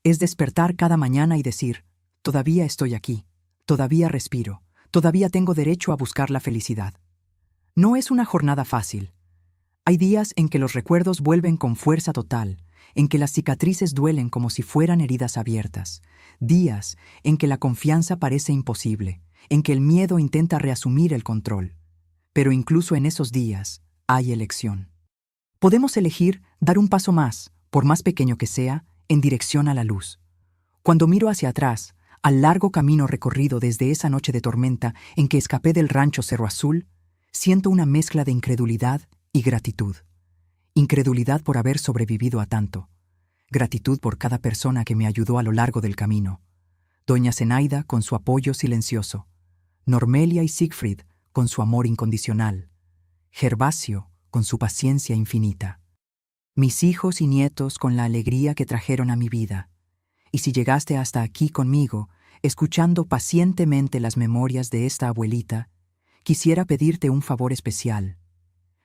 S1: Es despertar cada mañana y decir, todavía estoy aquí, todavía respiro, todavía tengo derecho a buscar la felicidad. No es una jornada fácil. Hay días en que los recuerdos vuelven con fuerza total, en que las cicatrices duelen como si fueran heridas abiertas, días en que la confianza parece imposible, en que el miedo intenta reasumir el control. Pero incluso en esos días hay elección. Podemos elegir dar un paso más, por más pequeño que sea, en dirección a la luz. Cuando miro hacia atrás, al largo camino recorrido desde esa noche de tormenta en que escapé del rancho Cerro Azul, siento una mezcla de incredulidad y gratitud. Incredulidad por haber sobrevivido a tanto. Gratitud por cada persona que me ayudó a lo largo del camino. Doña Zenaida con su apoyo silencioso. Normelia y Siegfried con su amor incondicional. Gervasio con su paciencia infinita. Mis hijos y nietos con la alegría que trajeron a mi vida. Y si llegaste hasta aquí conmigo, escuchando pacientemente las memorias de esta abuelita, quisiera pedirte un favor especial.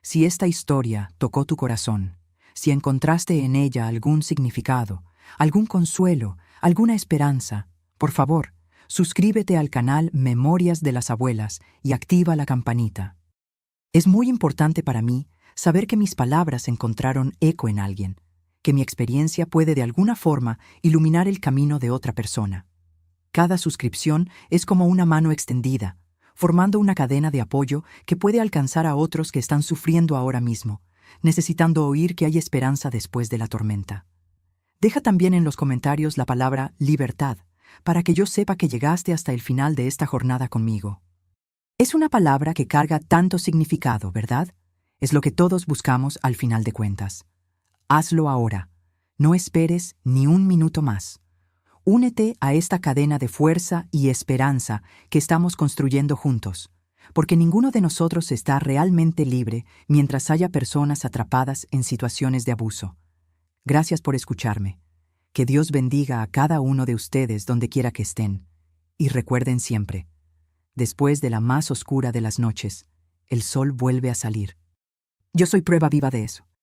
S1: Si esta historia tocó tu corazón, si encontraste en ella algún significado, algún consuelo, alguna esperanza, por favor, suscríbete al canal Memorias de las Abuelas y activa la campanita. Es muy importante para mí saber que mis palabras encontraron eco en alguien, que mi experiencia puede de alguna forma iluminar el camino de otra persona. Cada suscripción es como una mano extendida, formando una cadena de apoyo que puede alcanzar a otros que están sufriendo ahora mismo, necesitando oír que hay esperanza después de la tormenta. Deja también en los comentarios la palabra libertad, para que yo sepa que llegaste hasta el final de esta jornada conmigo. Es una palabra que carga tanto significado, ¿verdad? Es lo que todos buscamos al final de cuentas. Hazlo ahora. No esperes ni un minuto más. Únete a esta cadena de fuerza y esperanza que estamos construyendo juntos, porque ninguno de nosotros está realmente libre mientras haya personas atrapadas en situaciones de abuso. Gracias por escucharme. Que Dios bendiga a cada uno de ustedes donde quiera que estén. Y recuerden siempre, después de la más oscura de las noches, el sol vuelve a salir. Yo soy prueba viva de eso.